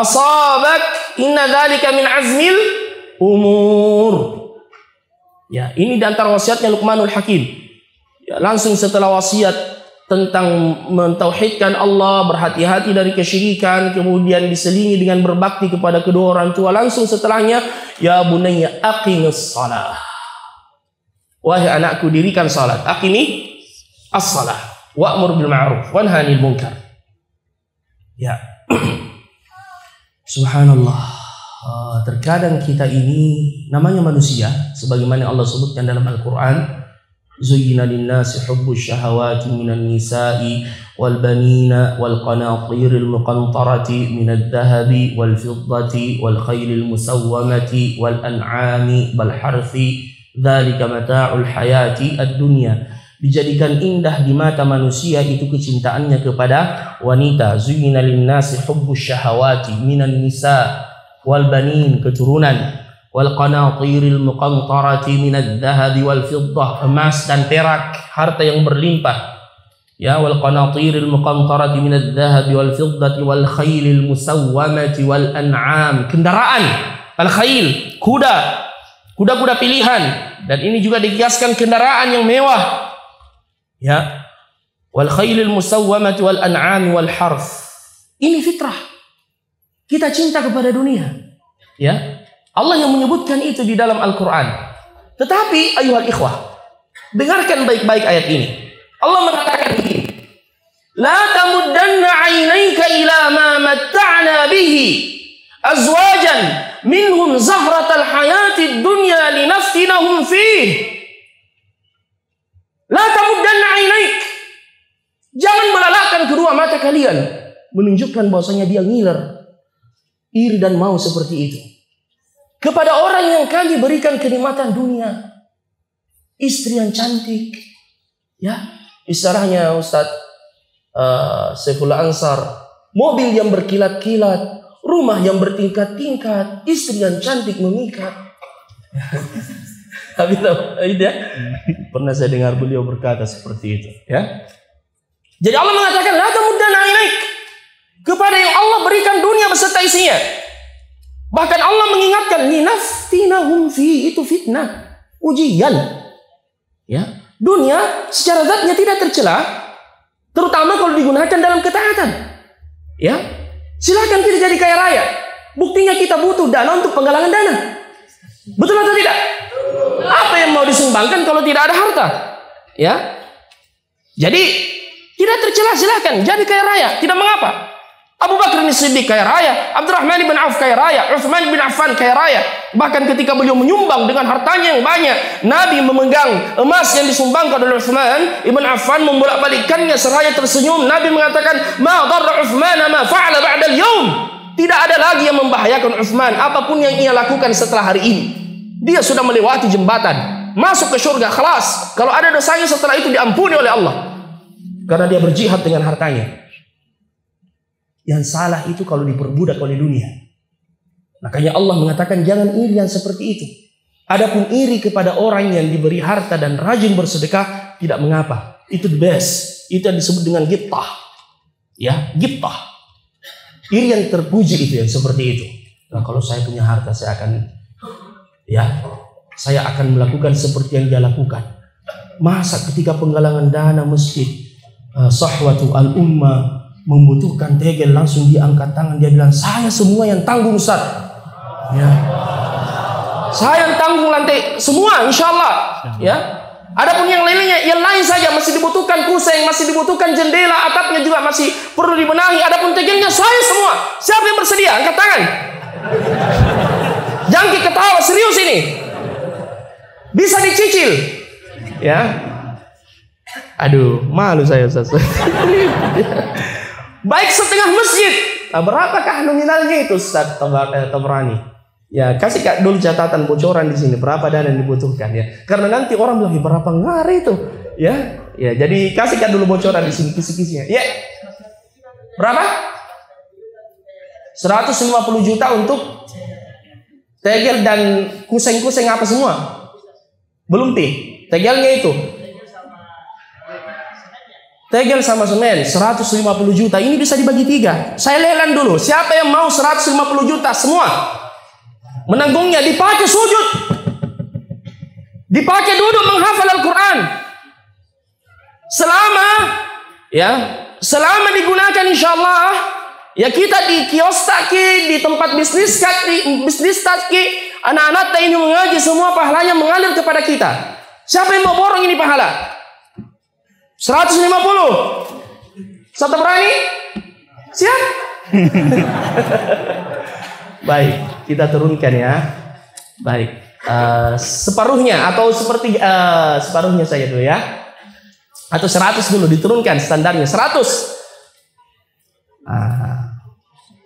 asabak, inna dzalika min azmil umur. Ya, ini di antara wasiatnya Luqmanul Hakim. Ya, langsung setelah wasiat tentang mentauhidkan Allah, berhati-hati dari kesyirikan, kemudian diselingi dengan berbakti kepada kedua orang tua, langsung setelahnya, ya bunayya aqimis shalah. Wahai anakku, dirikan salat. Aqimi as-salah. Wa'mur bil ma'ruf wanha 'anil munkar. Ya. Subhanallah. Terkadang kita ini namanya manusia, sebagaimana Allah sebutkan dalam Al-Qur'an, zuyyina lin-nasi hubbus syahawati minan nisa'i wal banina wal qanatiril muqantarati minadh dhahabi wal fiddati wal khaylil musawwamati wal an'ami wal harthi dzalika mata'ul hayati ad-dunya. Dijadikan indah di mata manusia itu kecintaannya kepada wanita. Zuyyina lin-nasi hubbus syahawati minan nisa wal banin, keturunan, wal qanatiril muqantarati minadh dhahabi wal fiddah, emas dan perak, harta yang berlimpah. Ya, wal qanatiril muqantarati minadh dhahabi wal fiddati wal khaylil musawwamati wal an'am, kendaraan, al khayl, kuda-kuda pilihan, dan ini juga dikiaskan kendaraan yang mewah. Ya, wal khailil musawwamati wal an'ami wal harf. Ini fitrah. Kita cinta kepada dunia. Ya. Allah yang menyebutkan itu di dalam Al-Quran. Tetapi ayuhal ikhwah, dengarkan baik-baik ayat ini. Allah mengatakan begini. La tamuddanna 'ainaika ila ma matta'na bihi azwajan minhum zahratal hayatid dunya linaftinahum fih. La tamuddanna 'ainaik. Jangan melalakkan kedua mata kalian, menunjukkan bahwasanya dia ngiler, iri dan mau seperti itu kepada orang yang kami berikan kenikmatan dunia, istri yang cantik, ya, istilahnya Ustadz Saiful Ansar, mobil yang berkilat-kilat, rumah yang bertingkat-tingkat, istri yang cantik memikat. Pernah saya dengar beliau berkata seperti itu, ya. Jadi Allah mengatakan la tamuddanna 'ainaik, kepada yang Allah berikan dunia beserta isinya. Bahkan Allah mengingatkan linaftinahum fi, itu fitnah, ujian. Ya, dunia secara zatnya tidak tercela, terutama kalau digunakan dalam ketaatan. Ya, silakan kita jadi kaya raya. Buktinya kita butuh dana untuk penggalangan dana. Betul atau tidak? Apa yang mau disumbangkan kalau tidak ada harta? Ya, jadi tidak tercela, silakan jadi kaya raya, tidak mengapa. Abu Bakar As-Siddiq kaya raya, Abdurrahman bin Auf kaya raya, Utsman bin Affan kaya raya. Bahkan ketika beliau menyumbang dengan hartanya yang banyak, Nabi memegang emas yang disumbangkan oleh Utsman bin Affan, membolak-balikkannya seraya tersenyum. Nabi mengatakan, "Ma dharra Utsman ma fa'ala ba'da al-yawm." Tidak ada lagi yang membahayakan Utsman apapun yang ia lakukan setelah hari ini. Dia sudah melewati jembatan, masuk ke surga, khalas. Kalau ada dosanya setelah itu diampuni oleh Allah, karena dia berjihad dengan hartanya. Yang salah itu kalau diperbudak oleh dunia. Makanya Allah mengatakan jangan iri yang seperti itu. Adapun iri kepada orang yang diberi harta dan rajin bersedekah, tidak mengapa. Itu the best. Itu yang disebut dengan ghibtah. Ya, ghibtah. Iri yang terpuji itu yang seperti itu. Nah, kalau saya punya harta, saya akan melakukan seperti yang dia lakukan. Masa ketika penggalangan dana masjid, sahwatu al-ummah, membutuhkan tegel, langsung diangkat tangan, dia bilang, saya semua yang tanggung Ustaz. Ya. Saya yang tanggung lantai semua, insya Allah. Ya. Adapun yang lainnya, yang lain saja masih dibutuhkan kuseng, masih dibutuhkan jendela, atapnya juga masih perlu dibenahi. Adapun tegelnya saya semua. Siapa yang bersedia? Angkat tangan. Jangan ketawa, serius ini. Bisa dicicil. Ya. Aduh, malu saya Ustaz. Baik setengah masjid. Nah, berapakah nominalnya itu Ustaz Tabrani? Ya, kasih dulu catatan bocoran di sini berapa dana yang dibutuhkan ya. Karena nanti orang bilang berapa ngari itu, ya. Ya, jadi kasih dulu bocoran di sini kisi-kisinya. Ya. Berapa? 150 juta untuk tegel dan kuseng-kuseng apa semua? Belum tegelnya itu. Tegel sama semen 150 juta. Ini bisa dibagi 3. Saya lelang dulu. Siapa yang mau 150 juta semua? Menanggungnya, dipakai sujud, dipakai duduk menghafal Al-Quran. Selama digunakan insyaallah, ya kita di kios taki, di tempat bisnis taki, anak-anak ini mengaji, semua pahalanya mengalir kepada kita. Siapa yang mau borong ini pahala? 150. Satu berani? Siap? Baik, kita turunkan ya. Baik, separuhnya atau seperti separuhnya saja dulu ya. Atau 100 dulu diturunkan standarnya 100.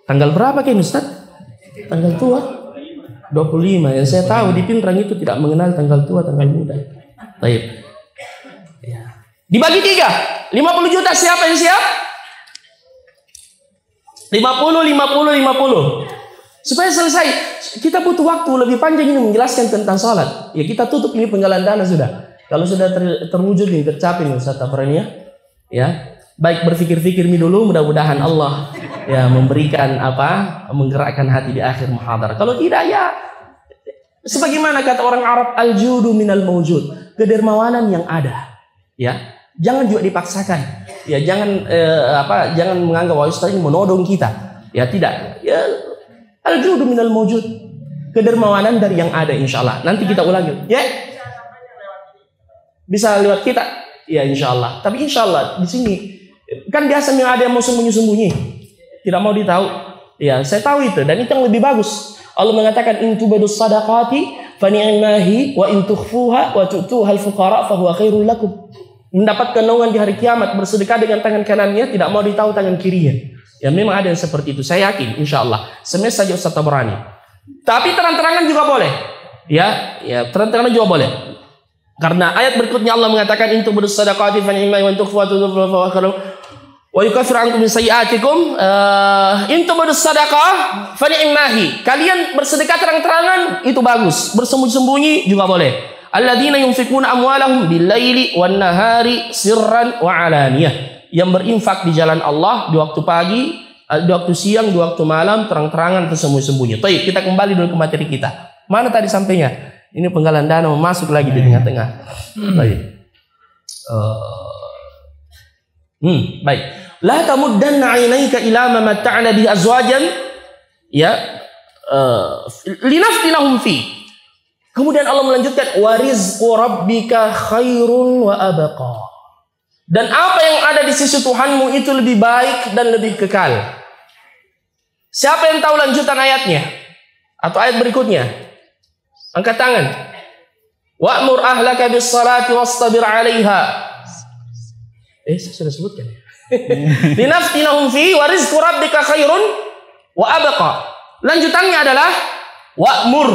Tanggal berapa kan Ustaz? Tanggal tua 25. Yang saya tahu di Pinrang itu tidak mengenal tanggal tua, tanggal muda. Baik. Dibagi 3, 50 juta. Siapa yang siap? 50. Supaya selesai. Kita butuh waktu lebih panjang ini menjelaskan tentang salat. Ya kita tutup ini penggalangan dana sudah. Kalau sudah terwujud nih, tercapai nih Ustaz Tabrani ya. Baik, berpikir-pikir dulu, mudah-mudahan Allah ya memberikan menggerakkan hati di akhir muhadharah. Kalau tidak ya sebagaimana kata orang Arab, al-judu minal mawjud, kedermawanan yang ada. Ya. Jangan juga dipaksakan. Ya jangan jangan menganggap bahwa Ustaz ini menodong kita. Ya tidak. Ya al-judu minal mawjud. Kedermawanan dari yang ada insyaallah. Nanti kita ulangi. Ya. Bisa lewat kita. Ya insyaallah. Tapi insyaallah di sini kan biasanya ada yang mau sembunyi-sembunyi. Tidak mau ditahu. Ya, saya tahu itu dan itu yang lebih bagus. Allah mengatakan in tubadus sadaqati fa ni'mahi wa in tukhfuha wa tu'tuha al-fuqara fa huwa khairul lakum. Mendapatkan naungan di hari kiamat, bersedekah dengan tangan kanannya, tidak mau ditahu tangan kirinya. Ya memang ada yang seperti itu. Saya yakin, insya Allah. Semes saja Ustaz Tabrani. Tapi terang-terangan juga boleh. Ya, terang-terangan juga boleh. Karena ayat berikutnya Allah mengatakan intu bersedekah fa ni'ma wa intu wa yukaffir ankum min sayyi'atikum intu bersedekah fa ni'mahi. Kalian bersedekah terang-terangan itu bagus. Bersembunyi-sembunyi juga boleh. Alladzina yunfikuna amwalahum bil-laili wan-nahari sirran wa 'alaniyah. Yang berinfak di jalan Allah di waktu pagi, di waktu siang, di waktu malam, terang-terangan atau sembunyi-sembunyi. Baik, kita kembali dulu ke materi kita. Mana tadi sampainya? Ini penggalan dana masuk lagi di tengah-tengah. Baik. Baik. La tamuddanna 'ainaika ila ma matta'na bi azwajan linaftinahum fi. Kemudian Allah melanjutkan warizqu rabbika khairun wa abqa. Dan apa yang ada di sisi Tuhanmu itu lebih baik dan lebih kekal. Siapa yang tahu lanjutan ayatnya? Atau ayat berikutnya? Angkat tangan. Wa'mur ahlaka bis salati wastabir 'alaiha. Saya sudah sebutkan ya. Linaftinahum fi warizqu rabbika khairun wa abqa. Lanjutannya adalah wa'mur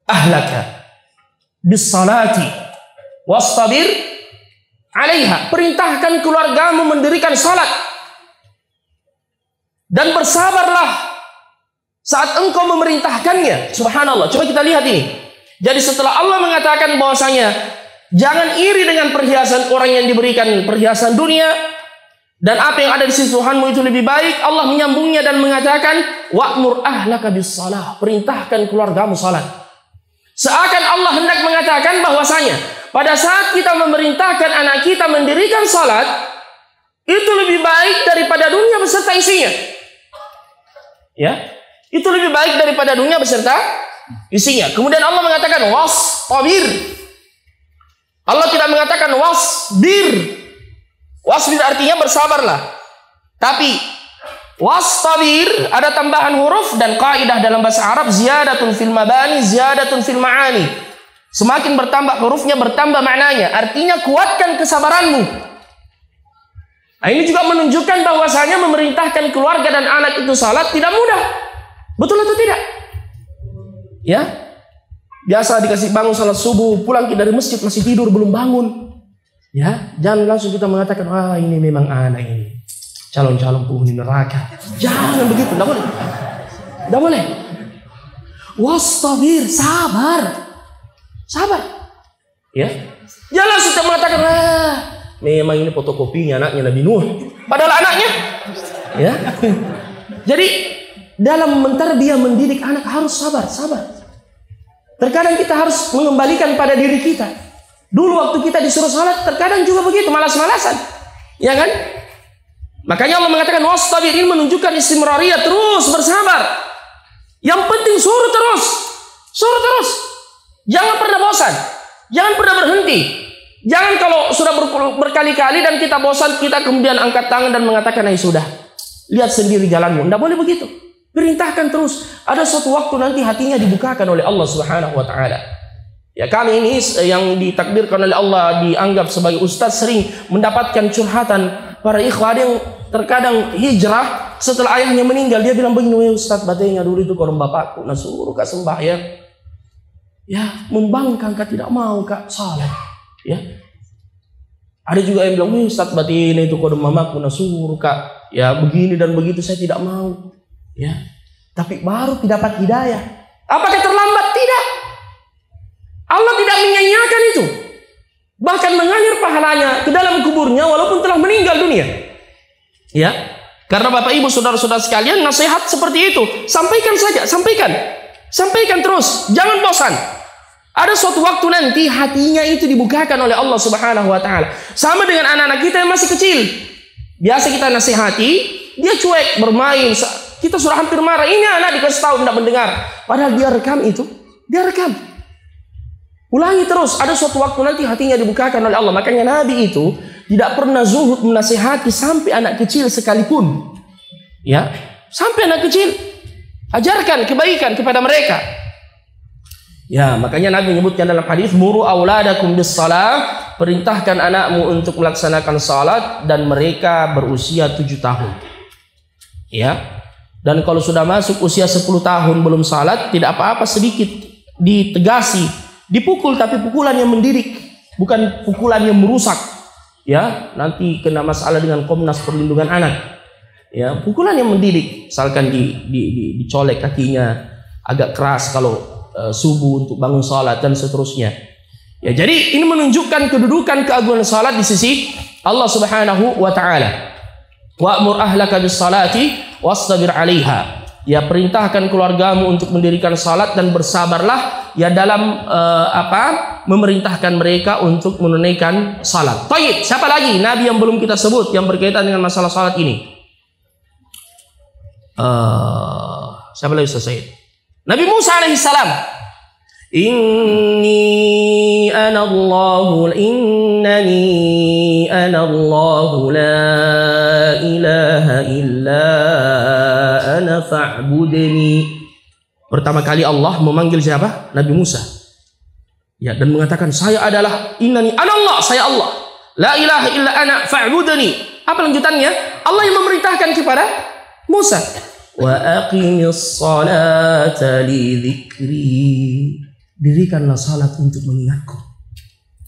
ahlaka bis salati wastabir 'alaiha. Perintahkan keluargamu mendirikan salat dan bersabarlah saat engkau memerintahkannya. Subhanallah. Coba kita lihat ini. Jadi setelah Allah mengatakan bahwasanya jangan iri dengan perhiasan orang yang diberikan perhiasan dunia dan apa yang ada di sisi Tuhanmu itu lebih baik, Allah menyambungnya dan mengatakan wa'mur ahlaka bis salah. Perintahkan keluargamu salat. Seakan Allah hendak mengatakan bahwasanya pada saat kita memerintahkan anak kita mendirikan salat itu lebih baik daripada dunia beserta isinya. Ya, itu lebih baik daripada dunia beserta isinya. Kemudian Allah mengatakan wastabir. Allah tidak mengatakan wasbir. Wasbir artinya bersabarlah. Tapi wastabir ada tambahan huruf dan kaidah dalam bahasa Arab ziyadatun fil mabani ziyadatun fil ma'ani. Semakin bertambah hurufnya bertambah maknanya. Artinya kuatkan kesabaranmu. Nah, ini juga menunjukkan bahwasanya memerintahkan keluarga dan anak itu salat tidak mudah. Betul atau tidak? Ya. Biasa dikasih bangun salat subuh, pulang dari masjid masih tidur belum bangun. Ya, jangan langsung kita mengatakan wah ini memang anak ini calon-calon penghuni neraka. Jangan begitu, tidak boleh. Tidak boleh. Wastabir, sabar. Sabar. Ya. Jangan langsung kita mengatakan memang ini fotokopinya anaknya Nabi Nuh. Padahal anaknya. Ya. Jadi dalam mentarbiyah mendidik anak harus sabar. Terkadang kita harus mengembalikan pada diri kita. Dulu waktu kita disuruh salat, terkadang juga begitu, malas-malasan. Ya kan? Makanya Allah mengatakan wastabir, ini menunjukkan istimrariyah, terus bersabar. Yang penting suruh terus. Jangan pernah bosan. Jangan pernah berhenti. Jangan kalau sudah berkali-kali dan kita bosan, kita kemudian angkat tangan dan mengatakan, sudah. Lihat sendiri jalanmu. Tidak boleh begitu. Perintahkan terus. Ada suatu waktu nanti hatinya dibukakan oleh Allah Subhanahu wa taala. Ya, kami ini yang ditakdirkan oleh Allah dianggap sebagai ustaz sering mendapatkan curhatan para ikhwan yang terkadang hijrah setelah ayahnya meninggal. Dia bilang begini, ustaz batenya dulu itu korban bapakku nasuruh kak sembahyang. Ya, membangkang kak tidak mau kak salat. Ya. Ada juga yang bilang, ustaz batenya itu korban mamaku nasuruh kak. Ya, begini dan begitu saya tidak mau. Ya. Tapi baru dapat hidayah. Apakah terlambat? Tidak. Allah tidak menyanyiakan itu. Bahkan mengalir pahalanya ke dalam kuburnya walaupun telah meninggal dunia. Ya. Karena Bapak Ibu saudara-saudara sekalian, nasihat seperti itu sampaikan saja, sampaikan terus, jangan bosan. Ada suatu waktu nanti hatinya itu dibukakan oleh Allah Subhanahu wa taala. Sama dengan anak-anak kita yang masih kecil. Biasa kita nasihati, dia cuek, bermain. Kita sudah hampir marah. Ini anak dikasih tahu tidak mendengar. Padahal dia rekam itu. Dia rekam. Ulangi terus. Ada suatu waktu nanti hatinya dibukakan oleh Allah. Makanya Nabi itu tidak pernah zuhud menasihati sampai anak kecil sekalipun. Ya, sampai anak kecil. Ajarkan kebaikan kepada mereka. Ya, makanya Nabi menyebutkan dalam hadis, muru auladakum bis-shalah, perintahkan anakmu untuk melaksanakan salat dan mereka berusia 7 tahun. Ya. Dan kalau sudah masuk usia 10 tahun belum salat, tidak apa-apa, sedikit ditegasi, dipukul, tapi pukulan yang mendidik, bukan pukulan yang merusak. Ya, nanti kena masalah dengan Komnas Perlindungan Anak. Ya, pukulan yang mendidik, misalkan dicolek kakinya agak keras kalau subuh untuk bangun salat dan seterusnya. Ya, jadi ini menunjukkan kedudukan keagungan salat di sisi Allah Subhanahu wa taala. Wa'mur ahlaka bis-salati wastabir 'alaiha. Ya, perintahkan keluargamu untuk mendirikan salat dan bersabarlah ya dalam memerintahkan mereka untuk menunaikan salat. Baik, siapa lagi nabi yang belum kita sebut yang berkaitan dengan masalah salat ini? Siapa lagi Ustaz Said? Nabi Musa alaihissalam. Innani ana Allahu la ilaha illa ana fa'budni. Pertama kali Allah memanggil siapa? Nabi Musa. Ya, dan mengatakan saya adalah innani ana Allah, saya Allah. La ilaha illa ana fa'budni. Apa lanjutannya? Allah yang memerintahkan kepada Musa. Wa aqimis salata li dzikri. Dirikanlah salat untuk mengingatku.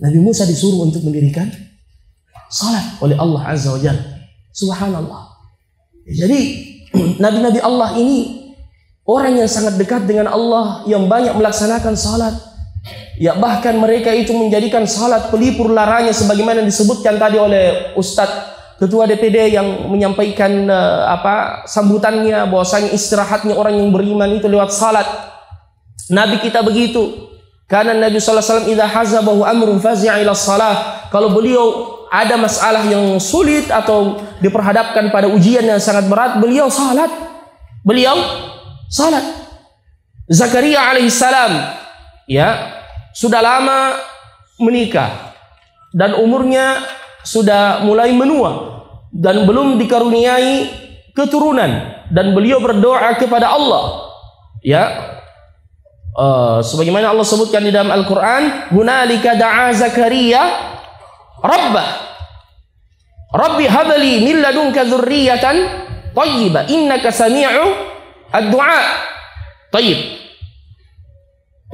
Nabi Musa disuruh untuk mendirikan salat oleh Allah Azza wa Jalla. Subhanallah. Jadi nabi-nabi Allah ini orang yang sangat dekat dengan Allah, yang banyak melaksanakan salat. Ya, bahkan mereka itu menjadikan salat pelipur laranya sebagaimana disebutkan tadi oleh Ustadz Ketua DPD yang menyampaikan sambutannya bahwasanya istirahatnya orang yang beriman itu lewat salat. Nabi kita begitu. Karena Nabi sallallahu alaihi wasallam idza hazabahu amrun fazi'a ila shalah. Kalau beliau ada masalah yang sulit atau diperhadapkan pada ujian yang sangat berat, beliau salat. Beliau salat. Zakaria alaihissalam ya sudah lama menikah dan umurnya sudah mulai menua dan belum dikaruniai keturunan, dan beliau berdoa kepada Allah ya sebagaimana Allah sebutkan di dalam Al-Qur'an, hunalika da'a Zakaria Rabbi habli min ladunka dzurriyyatan thayyibah innaka sami'u ad-du'a. Tayyib.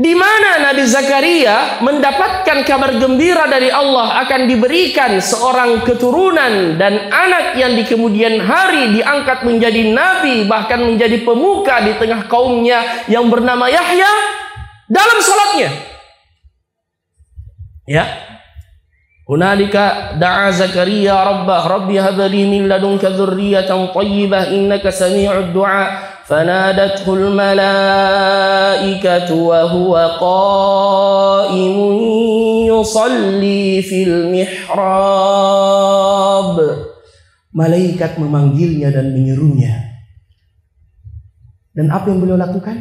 Di mana Nabi Zakaria mendapatkan kabar gembira dari Allah akan diberikan seorang keturunan dan anak yang di kemudian hari diangkat menjadi nabi, bahkan menjadi pemuka di tengah kaumnya yang bernama Yahya, dalam salatnya. Ya. Hunalika da'a Zakaria Rabbi habli min ladunka dzurriyyatan thayyibah innaka sami'ud du'a. فنادته الملائكة وهو قائم يصلي في المحراب. Malaikat memanggilnya dan menyerunya. Dan apa yang beliau lakukan?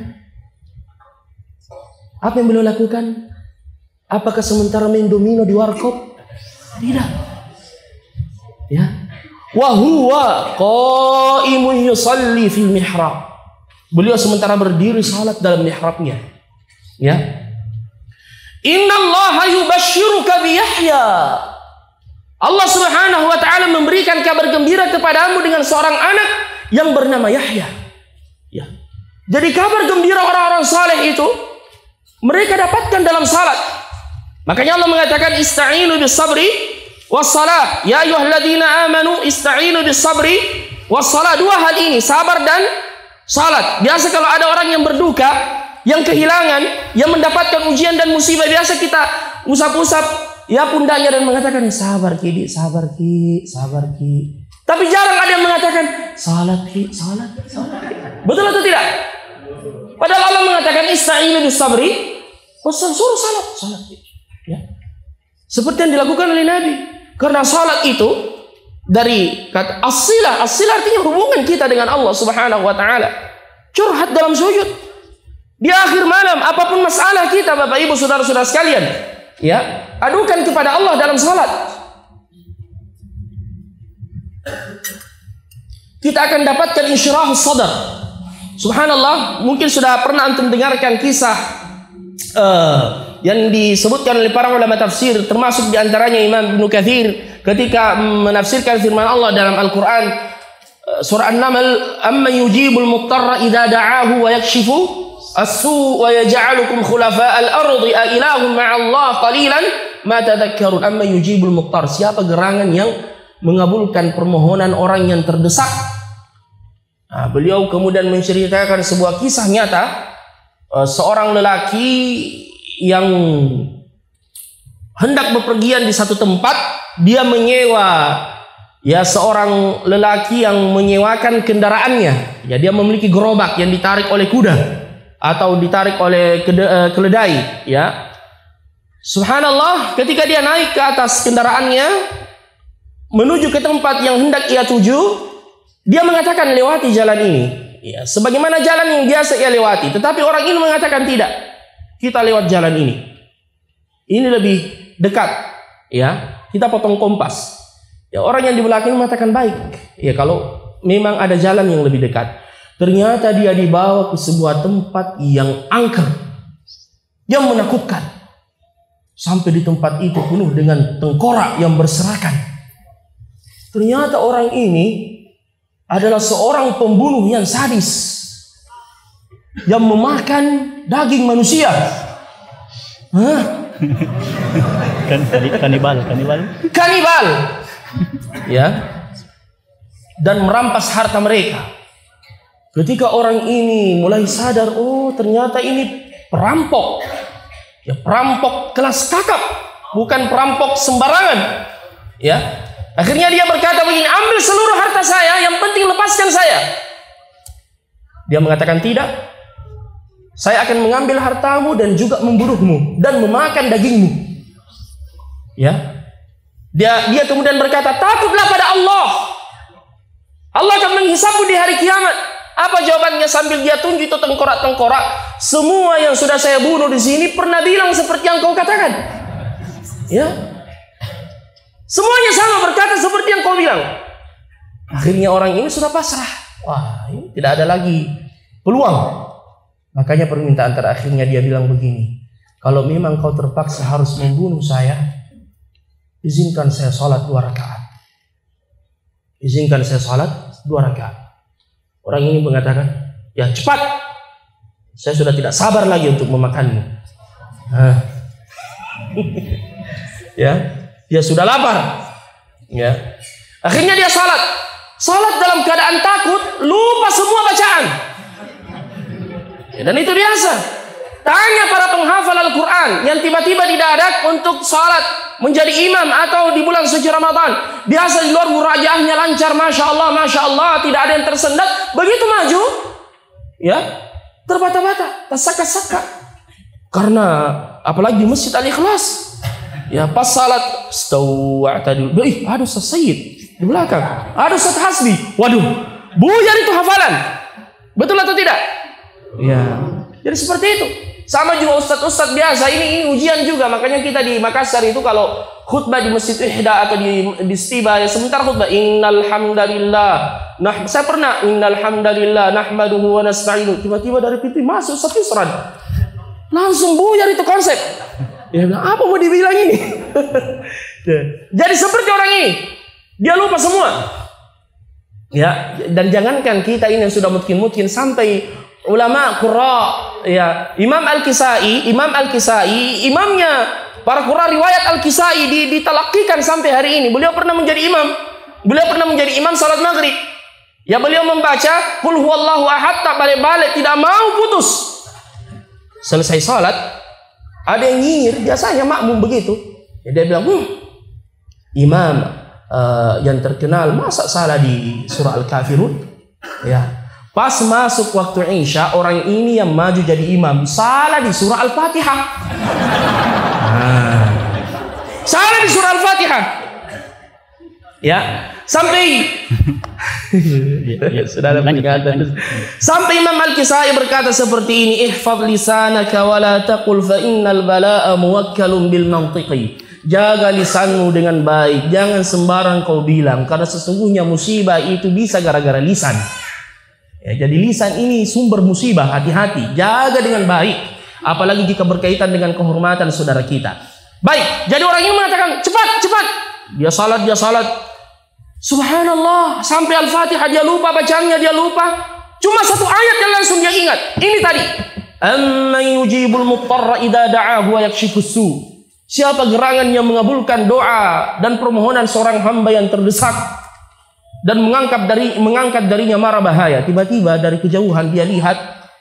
Apa yang beliau lakukan? Apakah sementara main domino di warkop? Tidak. Ya. Wa huwa qaimun yusalli fil mihrab. Beliau sementara berdiri salat dalam mihrabnya. Ya. Innallaha yubashshiruka bi Yahya. Allah Subhanahu wa taala memberikan kabar gembira kepadamu dengan seorang anak yang bernama Yahya. Ya. Jadi kabar gembira orang-orang saleh itu mereka dapatkan dalam salat. Makanya Allah mengatakan ista'inu bis sabri was salah. Ya ayyuhalladzina amanu ista'inu bis sabri was salah. Dua hal ini, sabar dan salat. Biasa kalau ada orang yang berduka, yang kehilangan, yang mendapatkan ujian dan musibah, biasa kita usap-usap ya pundaknya dan mengatakan sabar ki, sabar ki, sabar ki. Tapi jarang ada yang mengatakan salat ki, salat, salat ki. Betul atau tidak? Padahal Allah mengatakan ista'inu bis sabri Rasul suruh salat. Ya. Seperti yang dilakukan oleh Nabi. Karena salat itu dari kata as-silah artinya hubungan kita dengan Allah Subhanahu wa taala. Curhat dalam sujud. Di akhir malam, apapun masalah kita Bapak Ibu saudara-saudara sekalian, ya, adukan kepada Allah dalam salat. Kita akan dapatkan insyirahus sadar. Subhanallah, mungkin sudah pernah antum dengarkan kisah yang disebutkan oleh para ulama tafsir, termasuk diantaranya Imam Ibnu Katsir ketika menafsirkan firman Allah dalam Al-Quran, surah An-Naml, amma yujibul muqtarra idza da'ahu wa yakshifu as-su' wa yaj'alukum khulafa'al ardi a ilahum ma'allah qalilan ma tadhakkarun. Amma yujibul muqtar, siapa gerangan yang mengabulkan permohonan orang yang terdesak. Nah, beliau kemudian menceritakan sebuah kisah nyata, seorang lelaki yang hendak bepergian di satu tempat, dia menyewa, ya, seorang lelaki yang menyewakan kendaraannya. Ya, dia memiliki gerobak yang ditarik oleh kuda atau ditarik oleh keledai, ya. Subhanallah, ketika dia naik ke atas kendaraannya menuju ke tempat yang hendak ia tuju, dia mengatakan lewati jalan ini, ya, sebagaimana jalan yang biasa ia lewati. Tetapi orang ini mengatakan tidak, kita lewat jalan ini lebih dekat, ya, kita potong kompas. Ya, orang yang di belakang mengatakan baik, ya, kalau memang ada jalan yang lebih dekat. Ternyata dia dibawa ke sebuah tempat yang angker, yang menakutkan. Sampai di tempat itu penuh dengan tengkorak yang berserakan. Ternyata orang ini adalah seorang pembunuh yang sadis, yang memakan daging manusia. Kanibal, ya, dan merampas harta mereka. Ketika orang ini mulai sadar, oh ternyata ini perampok, ya, perampok kelas kakap, bukan perampok sembarangan, ya. Akhirnya dia berkata begini, ambil seluruh harta saya, yang penting lepaskan saya. Dia mengatakan tidak, saya akan mengambil hartamu dan juga membunuhmu dan memakan dagingmu. Ya, dia kemudian berkata, takutlah pada Allah. Allah akan menghisapmu di hari kiamat. Apa jawabannya sambil dia tunjuk itu tengkorak-tengkorak? Semua yang sudah saya bunuh di sini pernah bilang seperti yang kau katakan. Ya. Semuanya sama berkata seperti yang kau bilang. Akhirnya orang ini sudah pasrah. Wah, ini tidak ada lagi peluang. Makanya permintaan terakhirnya dia bilang begini, kalau memang kau terpaksa harus membunuh saya, izinkan saya sholat 2 rakaat. Izinkan saya sholat 2 rakaat. Orang ini mengatakan, ya cepat, saya sudah tidak sabar lagi untuk memakanmu. Ya, dia sudah lapar. Ya. Akhirnya dia salat dalam keadaan takut, lupa semua bacaan. Ya, dan itu biasa. Tanya para penghafal Al-Quran yang tiba-tiba didadak untuk salat menjadi imam atau di bulan suci Ramadan. Biasa di luar murajaahnya lancar, masya Allah, tidak ada yang tersendat. Begitu maju, ya, terbata-bata, tersaka-saka. Karena apalagi di Masjid Al-Ikhlas. Ya, pas salat, stawa'tadil. Ada Ustaz Sayyid di belakang. Ada Ustaz Hasbi. Waduh, buyar itu hafalan. Betul atau tidak? Ya. Jadi seperti itu. Sama juga ustaz-ustaz biasa. Ini ujian juga. Makanya kita di Makassar itu kalau khutbah di Masjid Ihda atau di Stiba, ya, sebentar khutbah innal hamdalillah. Saya pernah innal hamdalillah nahmaduhu wa nasta'inu. Tiba-tiba dari pintu masuk Ustaz Yusran. Langsung buyar itu konsep. Ya, apa mau dibilang ini? Jadi seperti orang ini, dia lupa semua. Ya, dan jangankan kita ini yang sudah mungkin sampai ulama qurra, ya, Imam Al-Kisai, imamnya para qurra riwayat Al-Kisai ditalakikan sampai hari ini. Beliau pernah menjadi imam salat maghrib. Ya, beliau membaca qul huwallahu ahad tak balik-balik, tidak mau putus. Selesai salat, ada yang nyinyir, biasanya makmum begitu. Ya, dia bilang, imam yang terkenal masa salah di surah Al-Kafirun? Ya, Pas masuk waktu Isya, orang ini yang maju jadi imam salah di surah Al-Fatihah. Salah di surah Al-Fatihah. Ya, sampai sudah ada peringatan. Sampai Imam Al-Kisai berkata seperti ini, ihfaz lisanaka wa la taqul fa innal balaa muwakkalun bil mantiqi. Jaga lisanmu dengan baik, jangan sembarang kau bilang, karena sesungguhnya musibah itu bisa gara-gara lisan. Ya, jadi lisan ini sumber musibah, hati-hati, jaga dengan baik, apalagi jika berkaitan dengan kehormatan saudara kita. Baik, jadi orang ini mengatakan cepat, dia salat. Subhanallah, sampai Al-Fatihah dia lupa bacanya, dia lupa. Cuma satu ayat yang langsung dia ingat. Ini tadi. Amman yujibul muttarra idza da'ahu wa yakshifus su. Siapa gerangan yang mengabulkan doa dan permohonan seorang hamba yang terdesak dan mengangkat darinya mara bahaya. Tiba-tiba dari kejauhan dia lihat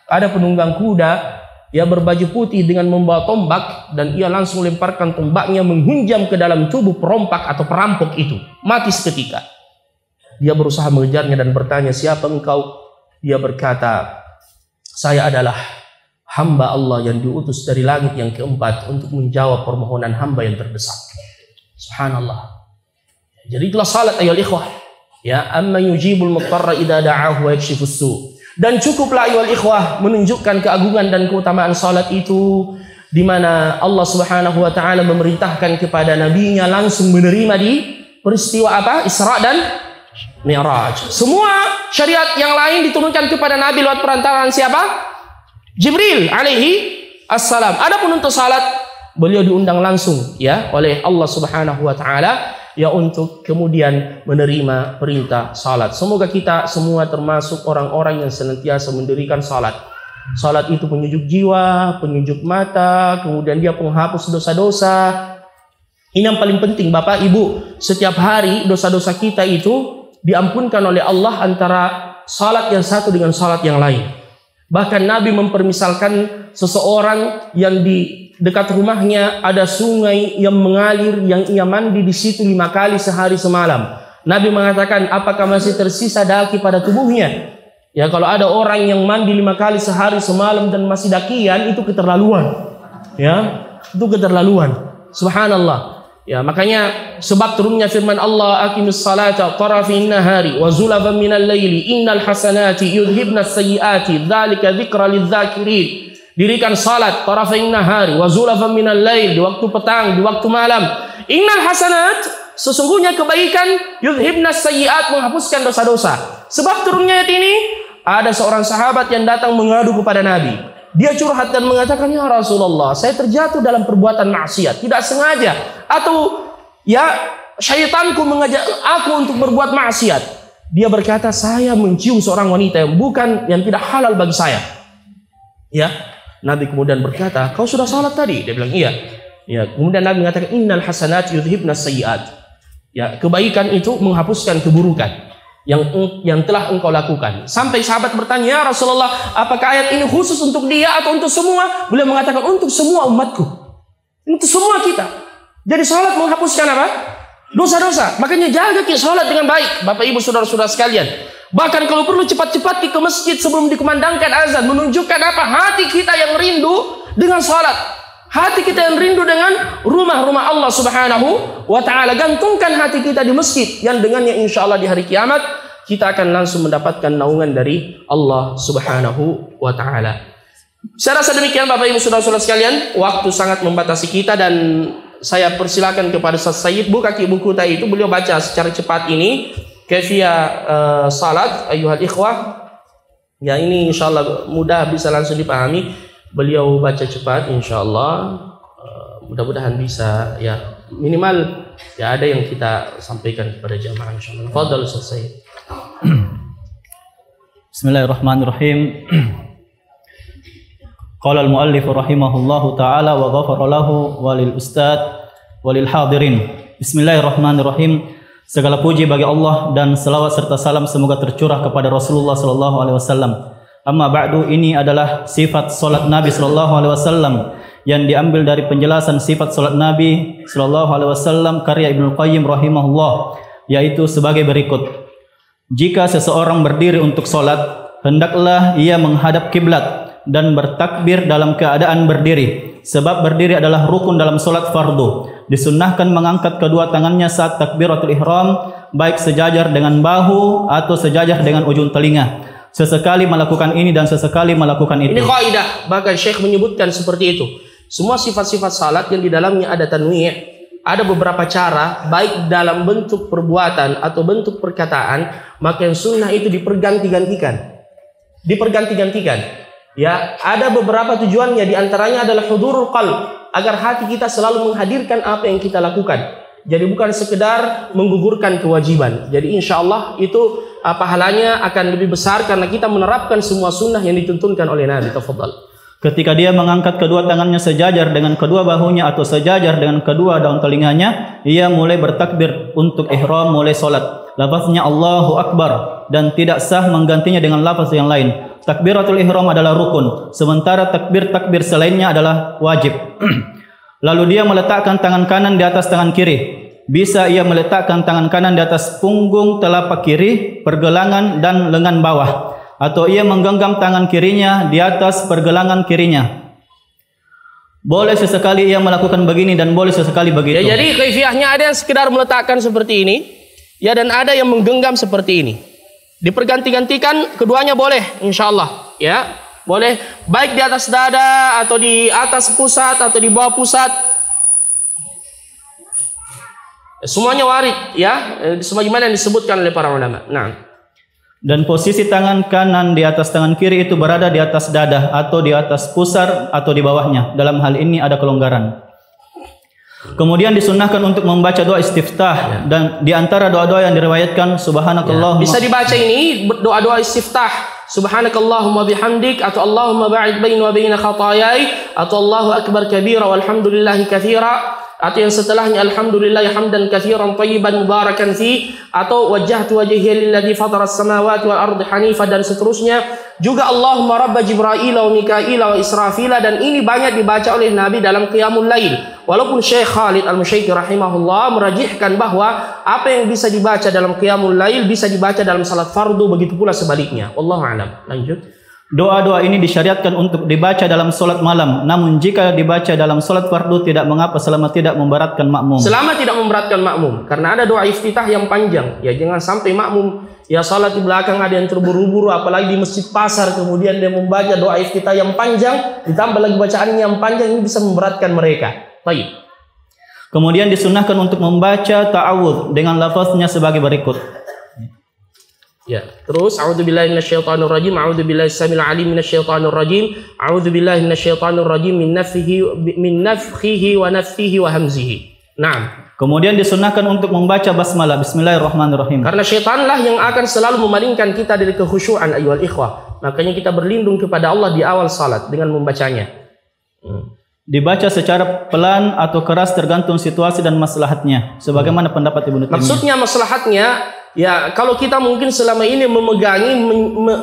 ada penunggang kuda, ia berbaju putih dengan membawa tombak, dan ia langsung lemparkan tombaknya menghunjam ke dalam tubuh perompak atau perampok itu. Mati seketika. Dia berusaha mengejarnya dan bertanya, siapa engkau? Dia berkata, saya adalah hamba Allah yang diutus dari langit yang keempat untuk menjawab permohonan hamba yang terdesak. Subhanallah. Jadi itulah salat ayyuhal ikhwah. Ya, amma yujibul muttarra idza da'ahu wa yakshifus su. Dan cukuplah ayyuhal ikhwah menunjukkan keagungan dan keutamaan salat itu, di mana Allah Subhanahu wa taala memerintahkan kepada nabinya langsung menerima di peristiwa apa? Isra dan Mi'raj. Semua syariat yang lain diturunkan kepada nabi lewat perantaraan siapa? Jibril alaihi assalam. Adapun untuk salat, beliau diundang langsung ya oleh Allah Subhanahu wa taala ya untuk kemudian menerima perintah salat. Semoga kita semua termasuk orang-orang yang senantiasa mendirikan salat. Salat itu penyejuk jiwa, penyejuk mata, kemudian dia penghapus dosa-dosa. Ini yang paling penting Bapak Ibu, setiap hari dosa-dosa kita itu diampunkan oleh Allah antara salat yang satu dengan salat yang lain. Bahkan Nabi mempermisalkan seseorang yang di dekat rumahnya ada sungai yang mengalir, yang ia mandi di situ 5 kali sehari semalam. Nabi mengatakan, apakah masih tersisa daki pada tubuhnya? Ya, kalau ada orang yang mandi 5 kali sehari semalam dan masih dakian, itu keterlaluan. Ya, itu keterlaluan. Subhanallah. Ya, makanya sebab turunnya firman Allah, aqimus salata tarafin nahari wa zulafan minal laili innal hasanati yudhibnas sayyiati dzalika dzikra lidzakirin. Dirikan salat tarafin nahari wa zulafan minal lail, di waktu petang, di waktu malam. Innal hasanat, sesungguhnya kebaikan, yudhibnas sayyiat, menghapuskan dosa-dosa. Sebab turunnya ayat ini, ada seorang sahabat yang datang mengadu kepada Nabi. Dia curhat dan mengatakan, ya Rasulullah, saya terjatuh dalam perbuatan maksiat, tidak sengaja, atau ya syaitanku mengajak aku untuk berbuat maksiat. Dia berkata, saya mencium seorang wanita yang tidak halal bagi saya. Ya, Nabi kemudian berkata, kau sudah salat tadi? Dia bilang iya. Ya, kemudian Nabi mengatakan, innal hasanat yudhibnas sayyiat. Ya, kebaikan itu menghapuskan keburukan yang telah engkau lakukan. Sampai sahabat bertanya, ya Rasulullah, apakah ayat ini khusus untuk dia atau untuk semua? Beliau mengatakan, untuk semua umatku, untuk semua kita. Jadi salat menghapuskan apa? Dosa-dosa. Makanya jaga kita salat dengan baik, Bapak Ibu saudara-saudara sekalian. Bahkan kalau perlu cepat-cepat ke masjid sebelum dikumandangkan azan, menunjukkan apa? Hati kita yang rindu dengan salat. Hati kita yang rindu dengan rumah-rumah Allah Subhanahu wa ta'ala. Gantungkan hati kita di masjid, yang dengannya insya Allah di hari kiamat kita akan langsung mendapatkan naungan dari Allah Subhanahu wa ta'ala. Saya rasa demikian Bapak Ibu saudara-saudara sekalian. Waktu sangat membatasi kita, dan saya persilakan kepada Ustaz Sayyid buka buku tadi itu. Beliau baca secara cepat ini kaifiyah salat ayyuhal ikhwah. Ya, ini insya Allah mudah bisa langsung dipahami. Beliau baca cepat, insya Allah. Mudah-mudahan bisa ya, minimal ya ada yang kita sampaikan kepada jamaah insya Allah. Fadhal Ustaz Sayyid. Bismillahirrahmanirrahim. Qala al-muallif rahimahullahu taala wa ghafara lahu walil ustad walil hadirin. Bismillahirrahmanirrahim. Segala puji bagi Allah dan selawat serta salam semoga tercurah kepada Rasulullah sallallahu alaihi wasallam. Amma ba'du, ini adalah sifat salat Nabi sallallahu alaihi wasallam yang diambil dari penjelasan sifat salat Nabi sallallahu alaihi wasallam karya Ibnu Qayyim rahimahullah, yaitu sebagai berikut. Jika seseorang berdiri untuk salat, hendaklah ia menghadap kiblat dan bertakbir dalam keadaan berdiri, sebab berdiri adalah rukun dalam solat fardu. Disunnahkan mengangkat kedua tangannya saat takbiratul ihram, baik sejajar dengan bahu atau sejajar dengan ujung telinga. Sesekali melakukan ini dan sesekali melakukan itu. Ini kaidah, bahkan Syekh menyebutkan seperti itu. Semua sifat-sifat salat yang di dalamnya ada tanwi', ada beberapa cara, baik dalam bentuk perbuatan atau bentuk perkataan, maka yang sunnah itu diperganti-gantikan. Ya, ada beberapa tujuannya, diantaranya adalah hudurul qalb, agar hati kita selalu menghadirkan apa yang kita lakukan. Jadi bukan sekedar menggugurkan kewajiban. Jadi insya Allah itu pahalanya akan lebih besar karena kita menerapkan semua sunnah yang dituntunkan oleh Nabi. Tafadhal. Ketika dia mengangkat kedua tangannya sejajar dengan kedua bahunya atau sejajar dengan kedua daun telinganya, ia mulai bertakbir untuk ihram mulai solat. Lafaznya Allahu Akbar dan tidak sah menggantinya dengan lafaz yang lain. Takbiratul ihram adalah rukun, sementara takbir-takbir selainnya adalah wajib. Lalu dia meletakkan tangan kanan di atas tangan kiri. Bisa ia meletakkan tangan kanan di atas punggung telapak kiri, pergelangan dan lengan bawah, atau ia menggenggam tangan kirinya di atas pergelangan kirinya. Boleh sesekali ia melakukan begini dan boleh sesekali begitu. Ya, jadi kaifiahnya ada yang sekedar meletakkan seperti ini, ya, dan ada yang menggenggam seperti ini. Diperganti-gantikan, keduanya boleh, insya Allah, ya, boleh baik di atas dada atau di atas pusat atau di bawah pusat. Semuanya warid, ya, sebagaimana yang disebutkan oleh para ulama. Nah. Dan posisi tangan kanan di atas tangan kiri itu berada di atas dada atau di atas pusar atau di bawahnya. Dalam hal ini ada kelonggaran. Kemudian disunnahkan untuk membaca doa istiftah, dan di antara doa-doa yang diriwayatkan subhanakallahumma. Bisa dibaca ini doa-doa istiftah. Subhanakallahumma bihamdik, atau Allahumma ba'id baini wa baina khataayai, atau Allahu akbar kabira walhamdulillahi katsira, atau yang setelahnya alhamdulillah hamdan katsiran thayyiban mubarakan fi, atau wajjahtu wajhiya lilladzi fatara as-samawati wal ardi hanifa, dan seterusnya. Juga Allahumma rabba Jibril wa Mikail wa Israfil, dan ini banyak dibaca oleh Nabi dalam qiyamul lail. Walaupun Syekh Khalid Al-Musyaikhi rahimahullah merajihkan bahwa apa yang bisa dibaca dalam qiyamul lail bisa dibaca dalam salat fardu, begitu pula sebaliknya. Wallahu a'lam. Lanjut. Doa-doa ini disyariatkan untuk dibaca dalam solat malam. Namun jika dibaca dalam solat fardu tidak mengapa selama tidak memberatkan makmum. Selama tidak memberatkan makmum, karena ada doa iftitah yang panjang. Ya, jangan sampai makmum ya salat di belakang ada yang terburu-buru, apalagi di masjid pasar, kemudian dia membaca doa iftitah yang panjang, ditambah lagi bacaannya yang panjang, ini bisa memberatkan mereka. Baik. Kemudian disunnahkan untuk membaca ta'awudz dengan lafaznya sebagai berikut. Ya, terus a'udzubillahi minasyaitonir rajim, a'udzubillahi samil alim minasyaitonir rajim, a'udzubillahi minasyaitonir rajim min nafthihi wa nafthihi wa hamzihi. Naam. Kemudian disunnahkan untuk membaca basmalah, bismillahirrahmanirrahim. Karena syaitanlah yang akan selalu memalingkan kita dari kekhusyuan ayyuhal ikhwah. Makanya kita berlindung kepada Allah di awal salat dengan membacanya. Dibaca secara pelan atau keras tergantung situasi dan maslahatnya. Sebagaimana pendapat Ibnu Taimiyah. Maksudnya maslahatnya, ya, kalau kita mungkin selama ini memegangi,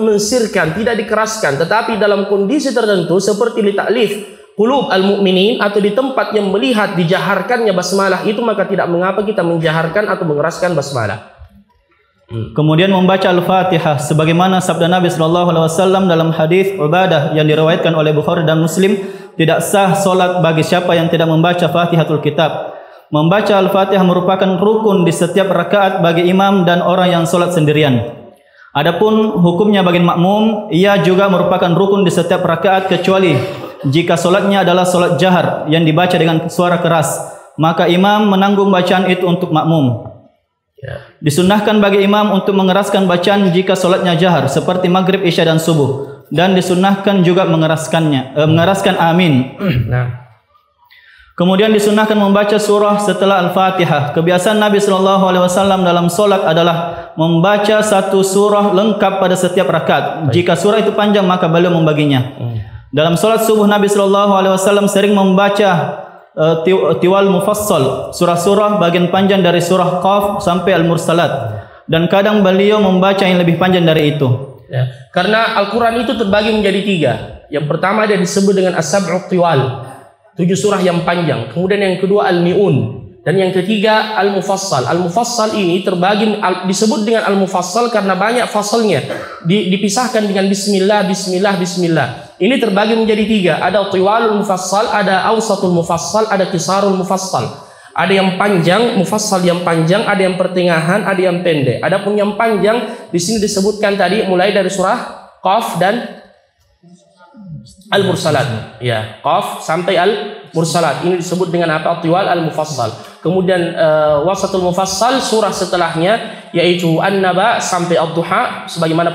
mensirkan, tidak dikeraskan, tetapi dalam kondisi tertentu seperti li ta'lif qulub al-mu'minin, atau di tempat yang melihat dijaharkannya basmalah itu, maka tidak mengapa kita menjaharkan atau mengeraskan basmalah. Kemudian membaca Al-Fatihah sebagaimana sabda Nabi sallallahu alaihi wasallam dalam hadis Ubadah yang diriwayatkan oleh Bukhari dan Muslim, tidak sah solat bagi siapa yang tidak membaca Fatihatul Kitab. Membaca Al-Fatihah merupakan rukun di setiap rakaat bagi imam dan orang yang solat sendirian. Adapun hukumnya bagi makmum, ia juga merupakan rukun di setiap rakaat kecuali jika solatnya adalah solat jahar yang dibaca dengan suara keras, maka imam menanggung bacaan itu untuk makmum. Disunnahkan bagi imam untuk mengeraskan bacaan jika solatnya jahar seperti maghrib, isya dan subuh, dan disunnahkan juga mengeraskan amin. Kemudian disunnahkan membaca surah setelah Al-Fatihah. Kebiasaan Nabi SAW dalam solat adalah membaca satu surah lengkap pada setiap rakaat. Jika surah itu panjang maka beliau membaginya. Dalam solat subuh Nabi SAW sering membaca tiwal mufassal, surah-surah bagian panjang dari surah Qaf sampai Al-Mursalat, dan kadang beliau membaca yang lebih panjang dari itu. Ya, karena Al-Quran itu terbagi menjadi 3. Yang pertama dia disebut dengan as-sab'ut tiwal, 7 surah yang panjang. Kemudian yang kedua al-mi'un, Dan yang ketiga al-mufassal. Al-mufassal ini terbagi disebut dengan al-mufassal karena banyak fasalnya. Dipisahkan dengan bismillah, bismillah, bismillah. Ini terbagi menjadi tiga. Ada tiwalul mufassal, ada awsatul mufassal, ada qisarul mufassal. Ada yang panjang, mufassal yang panjang, ada yang pertengahan, ada yang pendek. Adapun yang panjang di sini disebutkan tadi mulai dari surah Qaf dan Al-Mursalat. Ya, Qaf sampai Al-Mursalat. Ini disebut dengan apa? Tiwal al-mufassal. Kemudian wasatul mufassal surah setelahnya yaitu An-Naba sampai Ad-Duha sebagaimana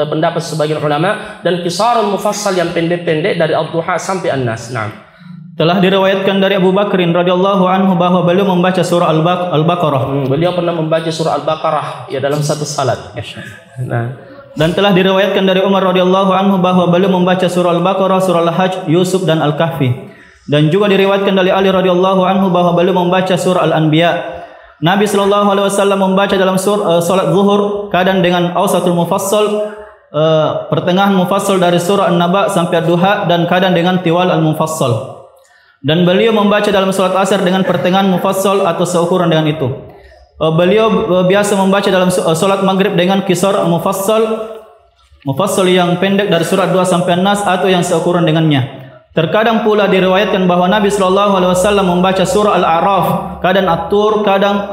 pendapat sebagian ulama, dan qisarul mufassal yang pendek-pendek dari Ad-Duha sampai An-Nas. Naam. Telah diriwayatkan dari Abu Bakrin radhiyallahu anhu bahwa beliau membaca surah Al-Baqarah. Beliau pernah membaca surah Al-Baqarah ya dalam satu salat. Nah, dan telah diriwayatkan dari Umar radhiyallahu anhu bahwa beliau membaca surah Al-Baqarah, surah Al-Hajj, Yusuf dan Al-Kahfi. Dan juga diriwayatkan dari Ali radhiyallahu anhu bahwa beliau membaca surah Al-Anbiya. Nabi sallallahu alaihi wasallam membaca dalam salat zuhur kadang dengan awsatul mufassal, pertengahan mufassal dari surah An-Naba sampai Ad-Duha, dan kadang dengan tiwal al-mufassal. Dan beliau membaca dalam salat asar dengan pertengahan mufassal atau seukuran dengan itu. Beliau biasa membaca dalam salat maghrib dengan qisar mufassal yang pendek dari surat 2 sampai An-Nas atau yang seukuran dengannya. Terkadang pula diriwayatkan bahwa Nabi sallallahu alaihi wasallam membaca surah Al-A'raf, kadang At-Tur, kadang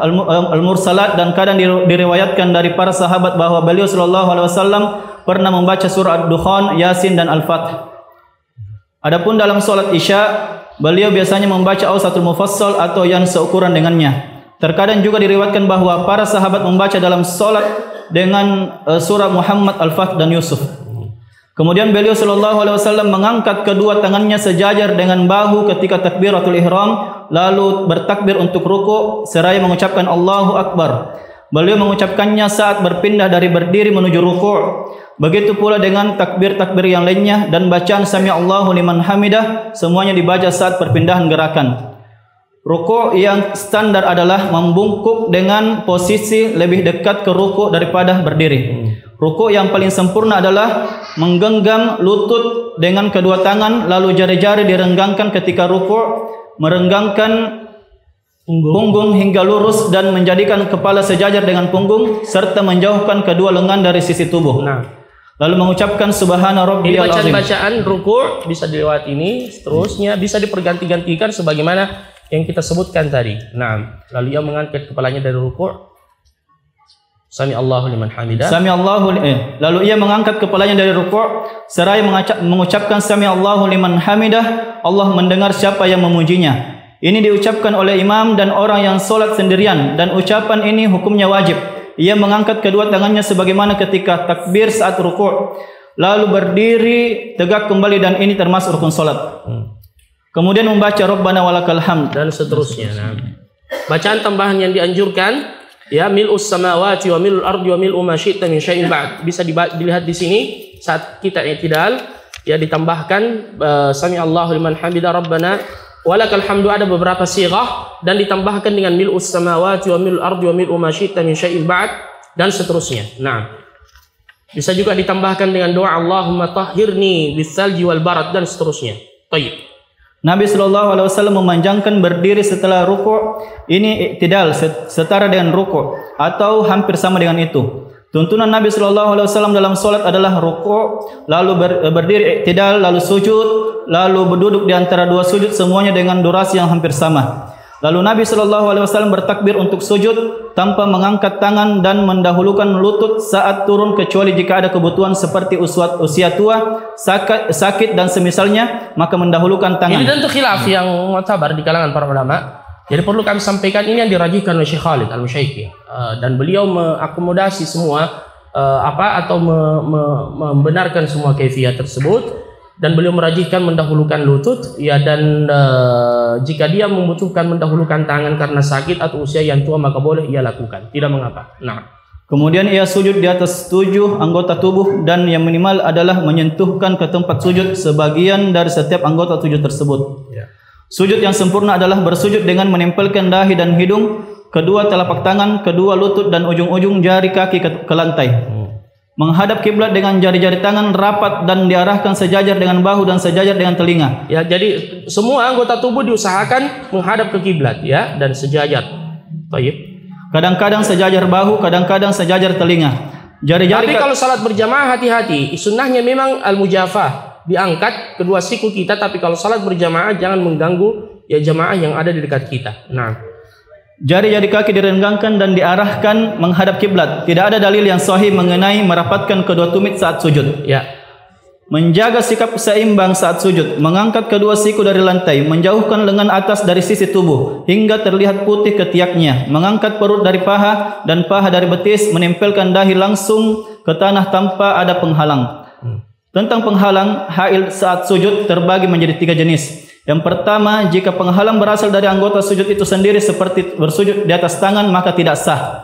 Al-Mursalat, dan kadang diriwayatkan dari para sahabat bahwa beliau sallallahu alaihi wasallam pernah membaca surah Ad-Dukhan, Yasin dan Al-Fath. Adapun dalam salat Isya, beliau biasanya membaca awsatul mufassal atau yang seukuran dengannya. Terkadang juga diriwayatkan bahwa para sahabat membaca dalam salat dengan surah Muhammad, Al-Fath dan Yusuf. Kemudian beliau sallallahu alaihi wasallam mengangkat kedua tangannya sejajar dengan bahu ketika takbiratul ihram, lalu bertakbir untuk ruku seraya mengucapkan Allahu Akbar. Beliau mengucapkannya saat berpindah dari berdiri menuju ruku. Begitu pula dengan takbir-takbir yang lainnya dan bacaan Sami Allahu liman hamidah, semuanya dibaca saat perpindahan gerakan. Ruku yang standar adalah membungkuk dengan posisi lebih dekat ke ruku daripada berdiri. Ruku yang paling sempurna adalah menggenggam lutut dengan kedua tangan, lalu jari-jari direnggangkan ketika ruku, merenggangkan punggung hingga lurus dan menjadikan kepala sejajar dengan punggung, serta menjauhkan kedua lengan dari sisi tubuh. Lalu mengucapkan Subhana Rabbiyal Azim. Bacaan ruku bisa dilewat ini, seterusnya bisa diperganti-gantikan sebagaimana yang kita sebutkan tadi. Nah, lalu ia mengangkat kepalanya dari ruku', Sami Allahu liman hamidah. Lalu ia mengangkat kepalanya dari ruku' seraya mengucapkan Sami Allahu liman hamidah. Allah mendengar siapa yang memujinya. Ini diucapkan oleh imam dan orang yang solat sendirian, dan ucapan ini hukumnya wajib. Ia mengangkat kedua tangannya sebagaimana ketika takbir saat ruku', lalu berdiri tegak kembali, dan ini termasuk rukun solat. Kemudian membaca Rabbana walakal hamd dan seterusnya. Nah, bacaan tambahan yang dianjurkan ya mil'us samawati wa mil'ul ardi wa mil'u ma syi'ta min syai'in ba'd. Bisa dilihat di sini saat kita i'tidal ya, ditambahkan Sami Allahu liman hamidah Rabbana walakal hamdu, ada beberapa sighah, dan ditambahkan dengan mil'us samawati wa mil'ul ardi wa mil'u ma syi'ta min syai'in ba'd dan seterusnya. Nah, bisa juga ditambahkan dengan doa Allahumma tahhirni bis-salji wal barad dan seterusnya. Baik. Nabi sallallahu alaihi wasallam memanjangkan berdiri setelah ruku'. Ini i'tidal setara dengan ruku' atau hampir sama dengan itu. Tuntunan Nabi sallallahu alaihi wasallam dalam salat adalah ruku', lalu berdiri i'tidal, lalu sujud, lalu berduduk di antara dua sujud, semuanya dengan durasi yang hampir sama. Lalu Nabi sallallahu alaihi wasallam bertakbir untuk sujud tanpa mengangkat tangan dan mendahulukan lutut saat turun, kecuali jika ada kebutuhan seperti usia tua, sakit dan semisalnya, maka mendahulukan tangan. Ini tentu khilaf yang mu'tabar di kalangan para ulama. Jadi perlu kami sampaikan ini yang dirajihkan oleh Syekh Khalid Al-Musyaiki, dan beliau mengakomodasi semua membenarkan semua kaifiyah tersebut. Dan beliau merajihkan mendahulukan lutut ya, dan jika dia membutuhkan mendahulukan tangan karena sakit atau usia yang tua, maka boleh ia lakukan, tidak mengapa. Nah, kemudian ia sujud di atas 7 anggota tubuh, dan yang minimal adalah menyentuhkan ke tempat sujud sebagian dari setiap anggota 7 tersebut. Sujud yang sempurna adalah bersujud dengan menempelkan dahi dan hidung, kedua telapak tangan, kedua lutut dan ujung-ujung jari kaki ke lantai. menghadap kiblat dengan jari-jari tangan rapat dan diarahkan sejajar dengan bahu dan sejajar dengan telinga. Ya, jadi semua anggota tubuh diusahakan menghadap ke kiblat ya dan sejajar. Baik. Kadang-kadang sejajar bahu, kadang-kadang sejajar telinga. Jari-jari. Tapi kalau salat berjamaah hati-hati. Sunnahnya memang al-mujafah, diangkat kedua siku kita. Tapi kalau salat berjamaah jangan mengganggu ya jamaah yang ada di dekat kita. Nah, jari-jari kaki direnggangkan dan diarahkan menghadap kiblat. Tidak ada dalil yang sahih mengenai merapatkan kedua tumit saat sujud. ya. Menjaga sikap seimbang saat sujud, mengangkat kedua siku dari lantai, menjauhkan lengan atas dari sisi tubuh hingga terlihat putih ketiaknya, mengangkat perut dari paha dan paha dari betis, menempelkan dahi langsung ke tanah tanpa ada penghalang. Tentang penghalang, hail saat sujud terbagi menjadi 3 jenis. Yang pertama, jika penghalang berasal dari anggota sujud itu sendiri seperti bersujud di atas tangan, maka tidak sah.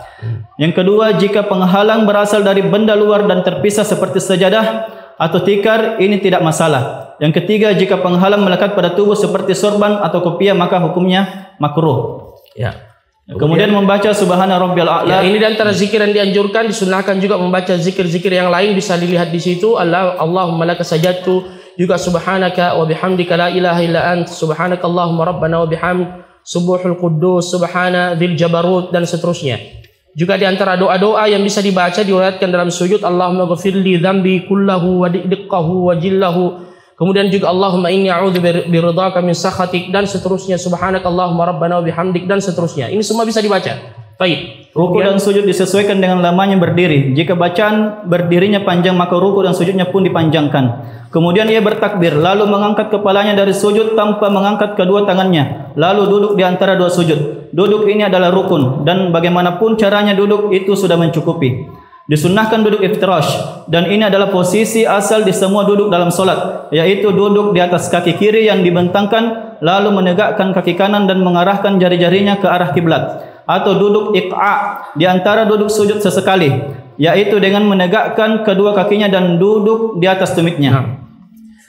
Yang kedua, jika penghalang berasal dari benda luar dan terpisah seperti sajadah atau tikar, ini tidak masalah. Yang ketiga, jika penghalang melekat pada tubuh seperti sorban atau kopiah, maka hukumnya makruh. Ya. Kemudian membaca Subhana Rabbiyal A'la. Ya, ini di antara zikir yang dianjurkan. Disunahkan juga membaca zikir-zikir yang lain, bisa dilihat di situ. Allahumma laka sajadtu, juga subhanaka wa bihamdika la ilaha illa ant, subhanaka Allahumma rabbana wa bihamd, subuhul quddus, subhana dzil jabarut, dan seterusnya. Juga di antara doa-doa yang bisa dibaca diriwayatkan dalam sujud, Allahumma ghfirli dzambi kullahu wa diqqahu wa jillahu. Kemudian juga Allahumma inni a'udzu biridhaka min sakhatik, dan seterusnya, subhanakallahumma rabbana wa bihamdik, dan seterusnya. Ini semua bisa dibaca. Baik. Ruku dan sujud disesuaikan dengan lamanya berdiri. Jika bacaan berdirinya panjang, maka ruku dan sujudnya pun dipanjangkan. Kemudian ia bertakbir, lalu mengangkat kepalanya dari sujud tanpa mengangkat kedua tangannya, lalu duduk di antara dua sujud. Duduk ini adalah rukun, dan bagaimanapun caranya duduk itu sudah mencukupi. Disunnahkan duduk iftirash, dan ini adalah posisi asal di semua duduk dalam solat, yaitu duduk di atas kaki kiri yang dibentangkan, lalu menegakkan kaki kanan dan mengarahkan jari-jarinya ke arah kiblat, atau duduk iq'a di antara duduk sujud sesekali, yaitu dengan menegakkan kedua kakinya dan duduk di atas tumitnya.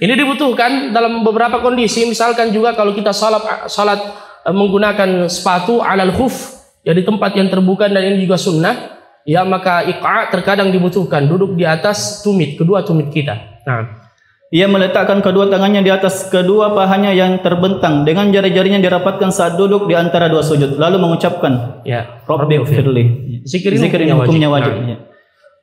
Ini dibutuhkan dalam beberapa kondisi. Misalkan juga kalau kita salat menggunakan sepatu alal khuf, ya di tempat yang terbuka, dan ini juga sunnah, ya maka iqa' terkadang dibutuhkan, duduk di atas tumit, kedua tumit kita. Nah, ia meletakkan kedua tangannya di atas kedua pahanya yang terbentang, dengan jari-jarinya dirapatkan saat duduk di antara dua sujud, lalu mengucapkan ya, Rabbi firli. Zikir ini hukumnya wajib. Nah. Ya.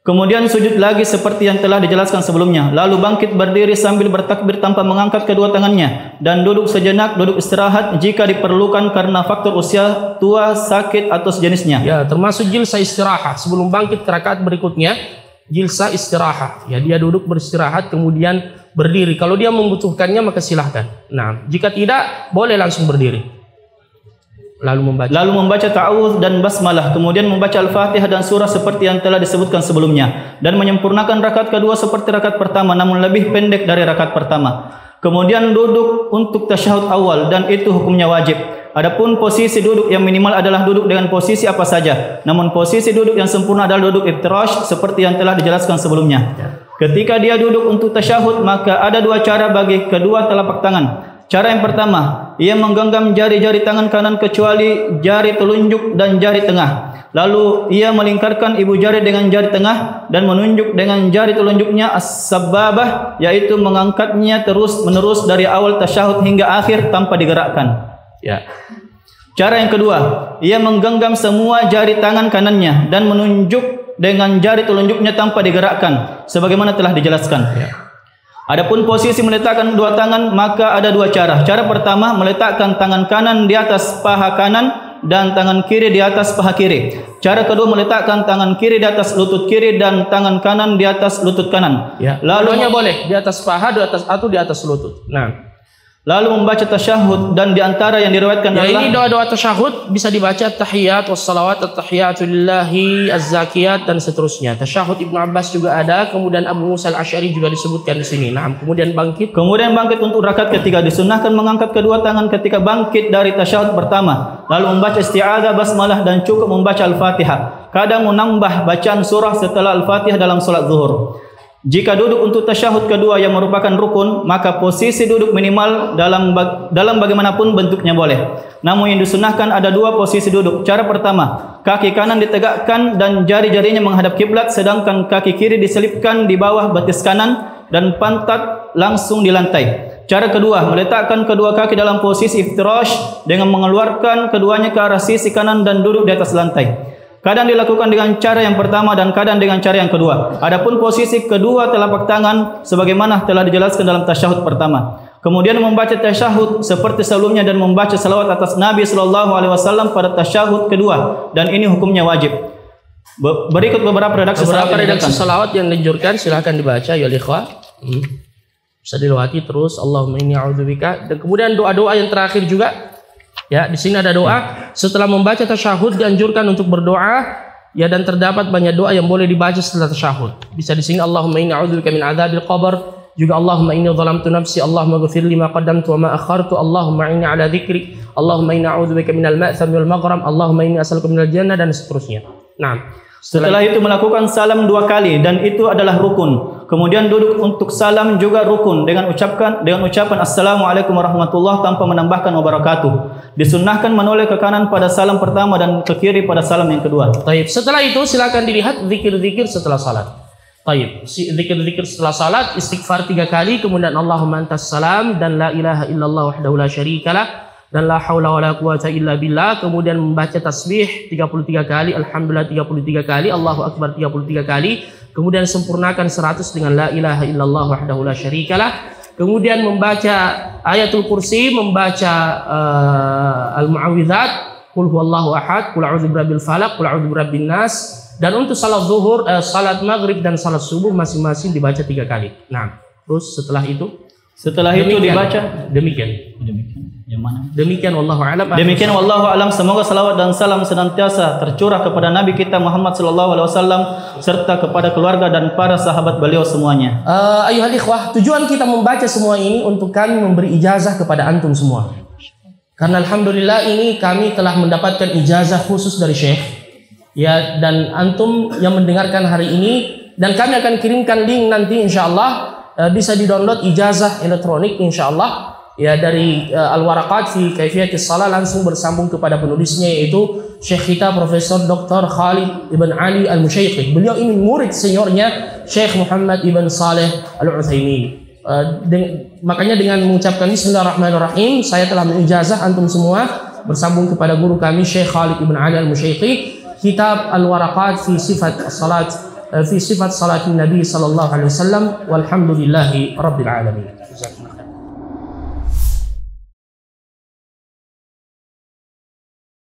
Kemudian sujud lagi seperti yang telah dijelaskan sebelumnya, lalu bangkit berdiri sambil bertakbir tanpa mengangkat kedua tangannya, dan duduk sejenak, duduk istirahat jika diperlukan karena faktor usia, tua, sakit atau sejenisnya. Ya, termasuk jilsa istirahat sebelum bangkit ke rakaat berikutnya. Jilsa istirahat, ya dia duduk beristirahat kemudian berdiri. Kalau dia membutuhkannya maka silahkan. Nah, jika tidak boleh langsung berdiri. Lalu membaca ta'awudz dan basmalah, kemudian membaca Al-Fatihah dan surah seperti yang telah disebutkan sebelumnya, dan menyempurnakan rakaat kedua seperti rakaat pertama namun lebih pendek dari rakaat pertama. Kemudian duduk untuk tasyahud awal, dan itu hukumnya wajib. Adapun posisi duduk yang minimal adalah duduk dengan posisi apa saja. Namun posisi duduk yang sempurna adalah duduk iftirash seperti yang telah dijelaskan sebelumnya. Ketika dia duduk untuk tasyahud, maka ada dua cara bagi kedua telapak tangan. Cara yang pertama, ia menggenggam jari-jari tangan kanan kecuali jari telunjuk dan jari tengah. Lalu ia melingkarkan ibu jari dengan jari tengah dan menunjuk dengan jari telunjuknya as-sababah, yaitu mengangkatnya terus-menerus dari awal tasyahud hingga akhir tanpa digerakkan. Ya. Cara yang kedua, ia menggenggam semua jari tangan kanannya dan menunjuk dengan jari telunjuknya tanpa digerakkan, sebagaimana telah dijelaskan. Ya. Adapun posisi meletakkan dua tangan, maka ada dua cara. Cara pertama, meletakkan tangan kanan di atas paha kanan dan tangan kiri di atas paha kiri. Cara kedua, meletakkan tangan kiri di atas lutut kiri dan tangan kanan di atas lutut kanan. Ya. Lalu boleh di atas paha, di atas atau di atas lutut. Nah, lalu membaca tasyahud, dan di antara yang diriwayatkan ya, adalah ini doa-doa tasyahud bisa dibaca tahiyat wassalawat at-tahiyatu lillahi az-zakiyat dan seterusnya. Tasyahud Ibnu Abbas juga ada, kemudian Abu Musa al-Asy'ari juga disebutkan di sini. Nah, kemudian bangkit untuk rakaat ketiga. Disunnahkan mengangkat kedua tangan ketika bangkit dari tasyahud pertama, lalu membaca isti'adzah, basmalah, dan cukup membaca Al-Fatihah. Kadang menambah bacaan surah setelah Al-Fatihah dalam salat zuhur. Jika duduk untuk tasyahud kedua yang merupakan rukun, maka posisi duduk minimal dalam bagaimanapun bentuknya boleh. Namun yang disunahkan ada dua posisi duduk. Cara pertama, kaki kanan ditegakkan dan jari-jarinya menghadap kiblat, sedangkan kaki kiri diselipkan di bawah betis kanan dan pantat langsung di lantai. Cara kedua, meletakkan kedua kaki dalam posisi iftirash dengan mengeluarkan keduanya ke arah sisi kanan dan duduk di atas lantai. Kadang dilakukan dengan cara yang pertama dan kadang dengan cara yang kedua. Adapun posisi kedua telapak tangan sebagaimana telah dijelaskan dalam tasyahud pertama. Kemudian membaca tasyahud seperti sebelumnya dan membaca salawat atas Nabi SAW pada tasyahud kedua, dan ini hukumnya wajib. Berikut beberapa redaksi salawat yang dianjurkan, silahkan dibaca ya ikhwah. Bisa dilewati terus. Allahumma inni a'udzubika. Dan kemudian doa-doa yang terakhir juga. Ya, di sini ada doa. Setelah membaca tasyahud dianjurkan untuk berdoa. Ya, dan terdapat banyak doa yang boleh dibaca setelah tasyahud. Bisa di sini Allahumma inni a'udzubika min adzabil qabr. Juga Allahumma inni dhalamtu nafsi. Allahumma ighfir li ma qaddamtu wa ma akhartu. Allahumma inni ala dzikri. Allahumma inni a'udzubika minal ma'tham wal maghram. Allahumma inni as'aluka minal jannah, dan seterusnya. Nah, setelah itu melakukan salam 2 kali, dan itu adalah rukun. Kemudian duduk untuk salam juga rukun dengan ucapan Assalamualaikum warahmatullahi tanpa menambahkan wabarakatuh. Disunnahkan menoleh ke kanan pada salam pertama dan ke kiri pada salam yang kedua. Taib. Setelah itu silakan dilihat zikir-zikir setelah salat. Taib. Zikir-zikir setelah salat, istighfar 3 kali, kemudian Allahumma antas salam, dan la ilaha illallah wahdahu la syarikalah, dan la haula wala quwata illa billah. Kemudian membaca tasbih 33 kali, alhamdulillah 33 kali, Allahu akbar 33 kali. Kemudian sempurnakan 100 dengan la ilaha illallah wahdahu la syarikalah. Kemudian membaca ayatul kursi, membaca al-mu'awwidzat, qul huwallahu ahad, qul a'udzu birabbil falaq, qul a'udzu birabbin nas. Dan untuk salat zuhur, salat maghrib dan salat subuh masing-masing dibaca 3 kali. Nah, terus setelah itu dibaca demikian. Yang mana? Demikian wallahu a'lam. Demikian wallahu a'lam. Semoga salawat dan salam senantiasa tercurah kepada Nabi kita Muhammad sallallahu alaihi wasallam serta kepada keluarga dan para sahabat beliau semuanya. Ayuhal ikhwah, tujuan kita membaca semua ini untuk kami memberi ijazah kepada antum semua. Karena alhamdulillah ini kami telah mendapatkan ijazah khusus dari Syekh. Ya, dan antum yang mendengarkan hari ini, dan kami akan kirimkan link nanti insyaallah, bisa di-download ijazah elektronik insyaallah. Ya, dari Al-Waraqat fi Kaifiyatis Shalah, langsung bersambung kepada penulisnya, yaitu Syekh kita Profesor Dr. Khalid Ibn Ali Al-Musyaiqi. Beliau ini murid seniornya Syekh Muhammad Ibn Saleh Al-Utsaimin. Makanya dengan mengucapkan bismillahirrahmanirrahim, saya telah mengijazah antum semua bersambung kepada guru kami Syekh Khalid Ibn Ali Al-Musyaiqi, kitab Al-Waraqat fi sifat salat fi sifat salatin Nabi sallallahu alaihi wasallam, walhamdulillahi rabbil alamin.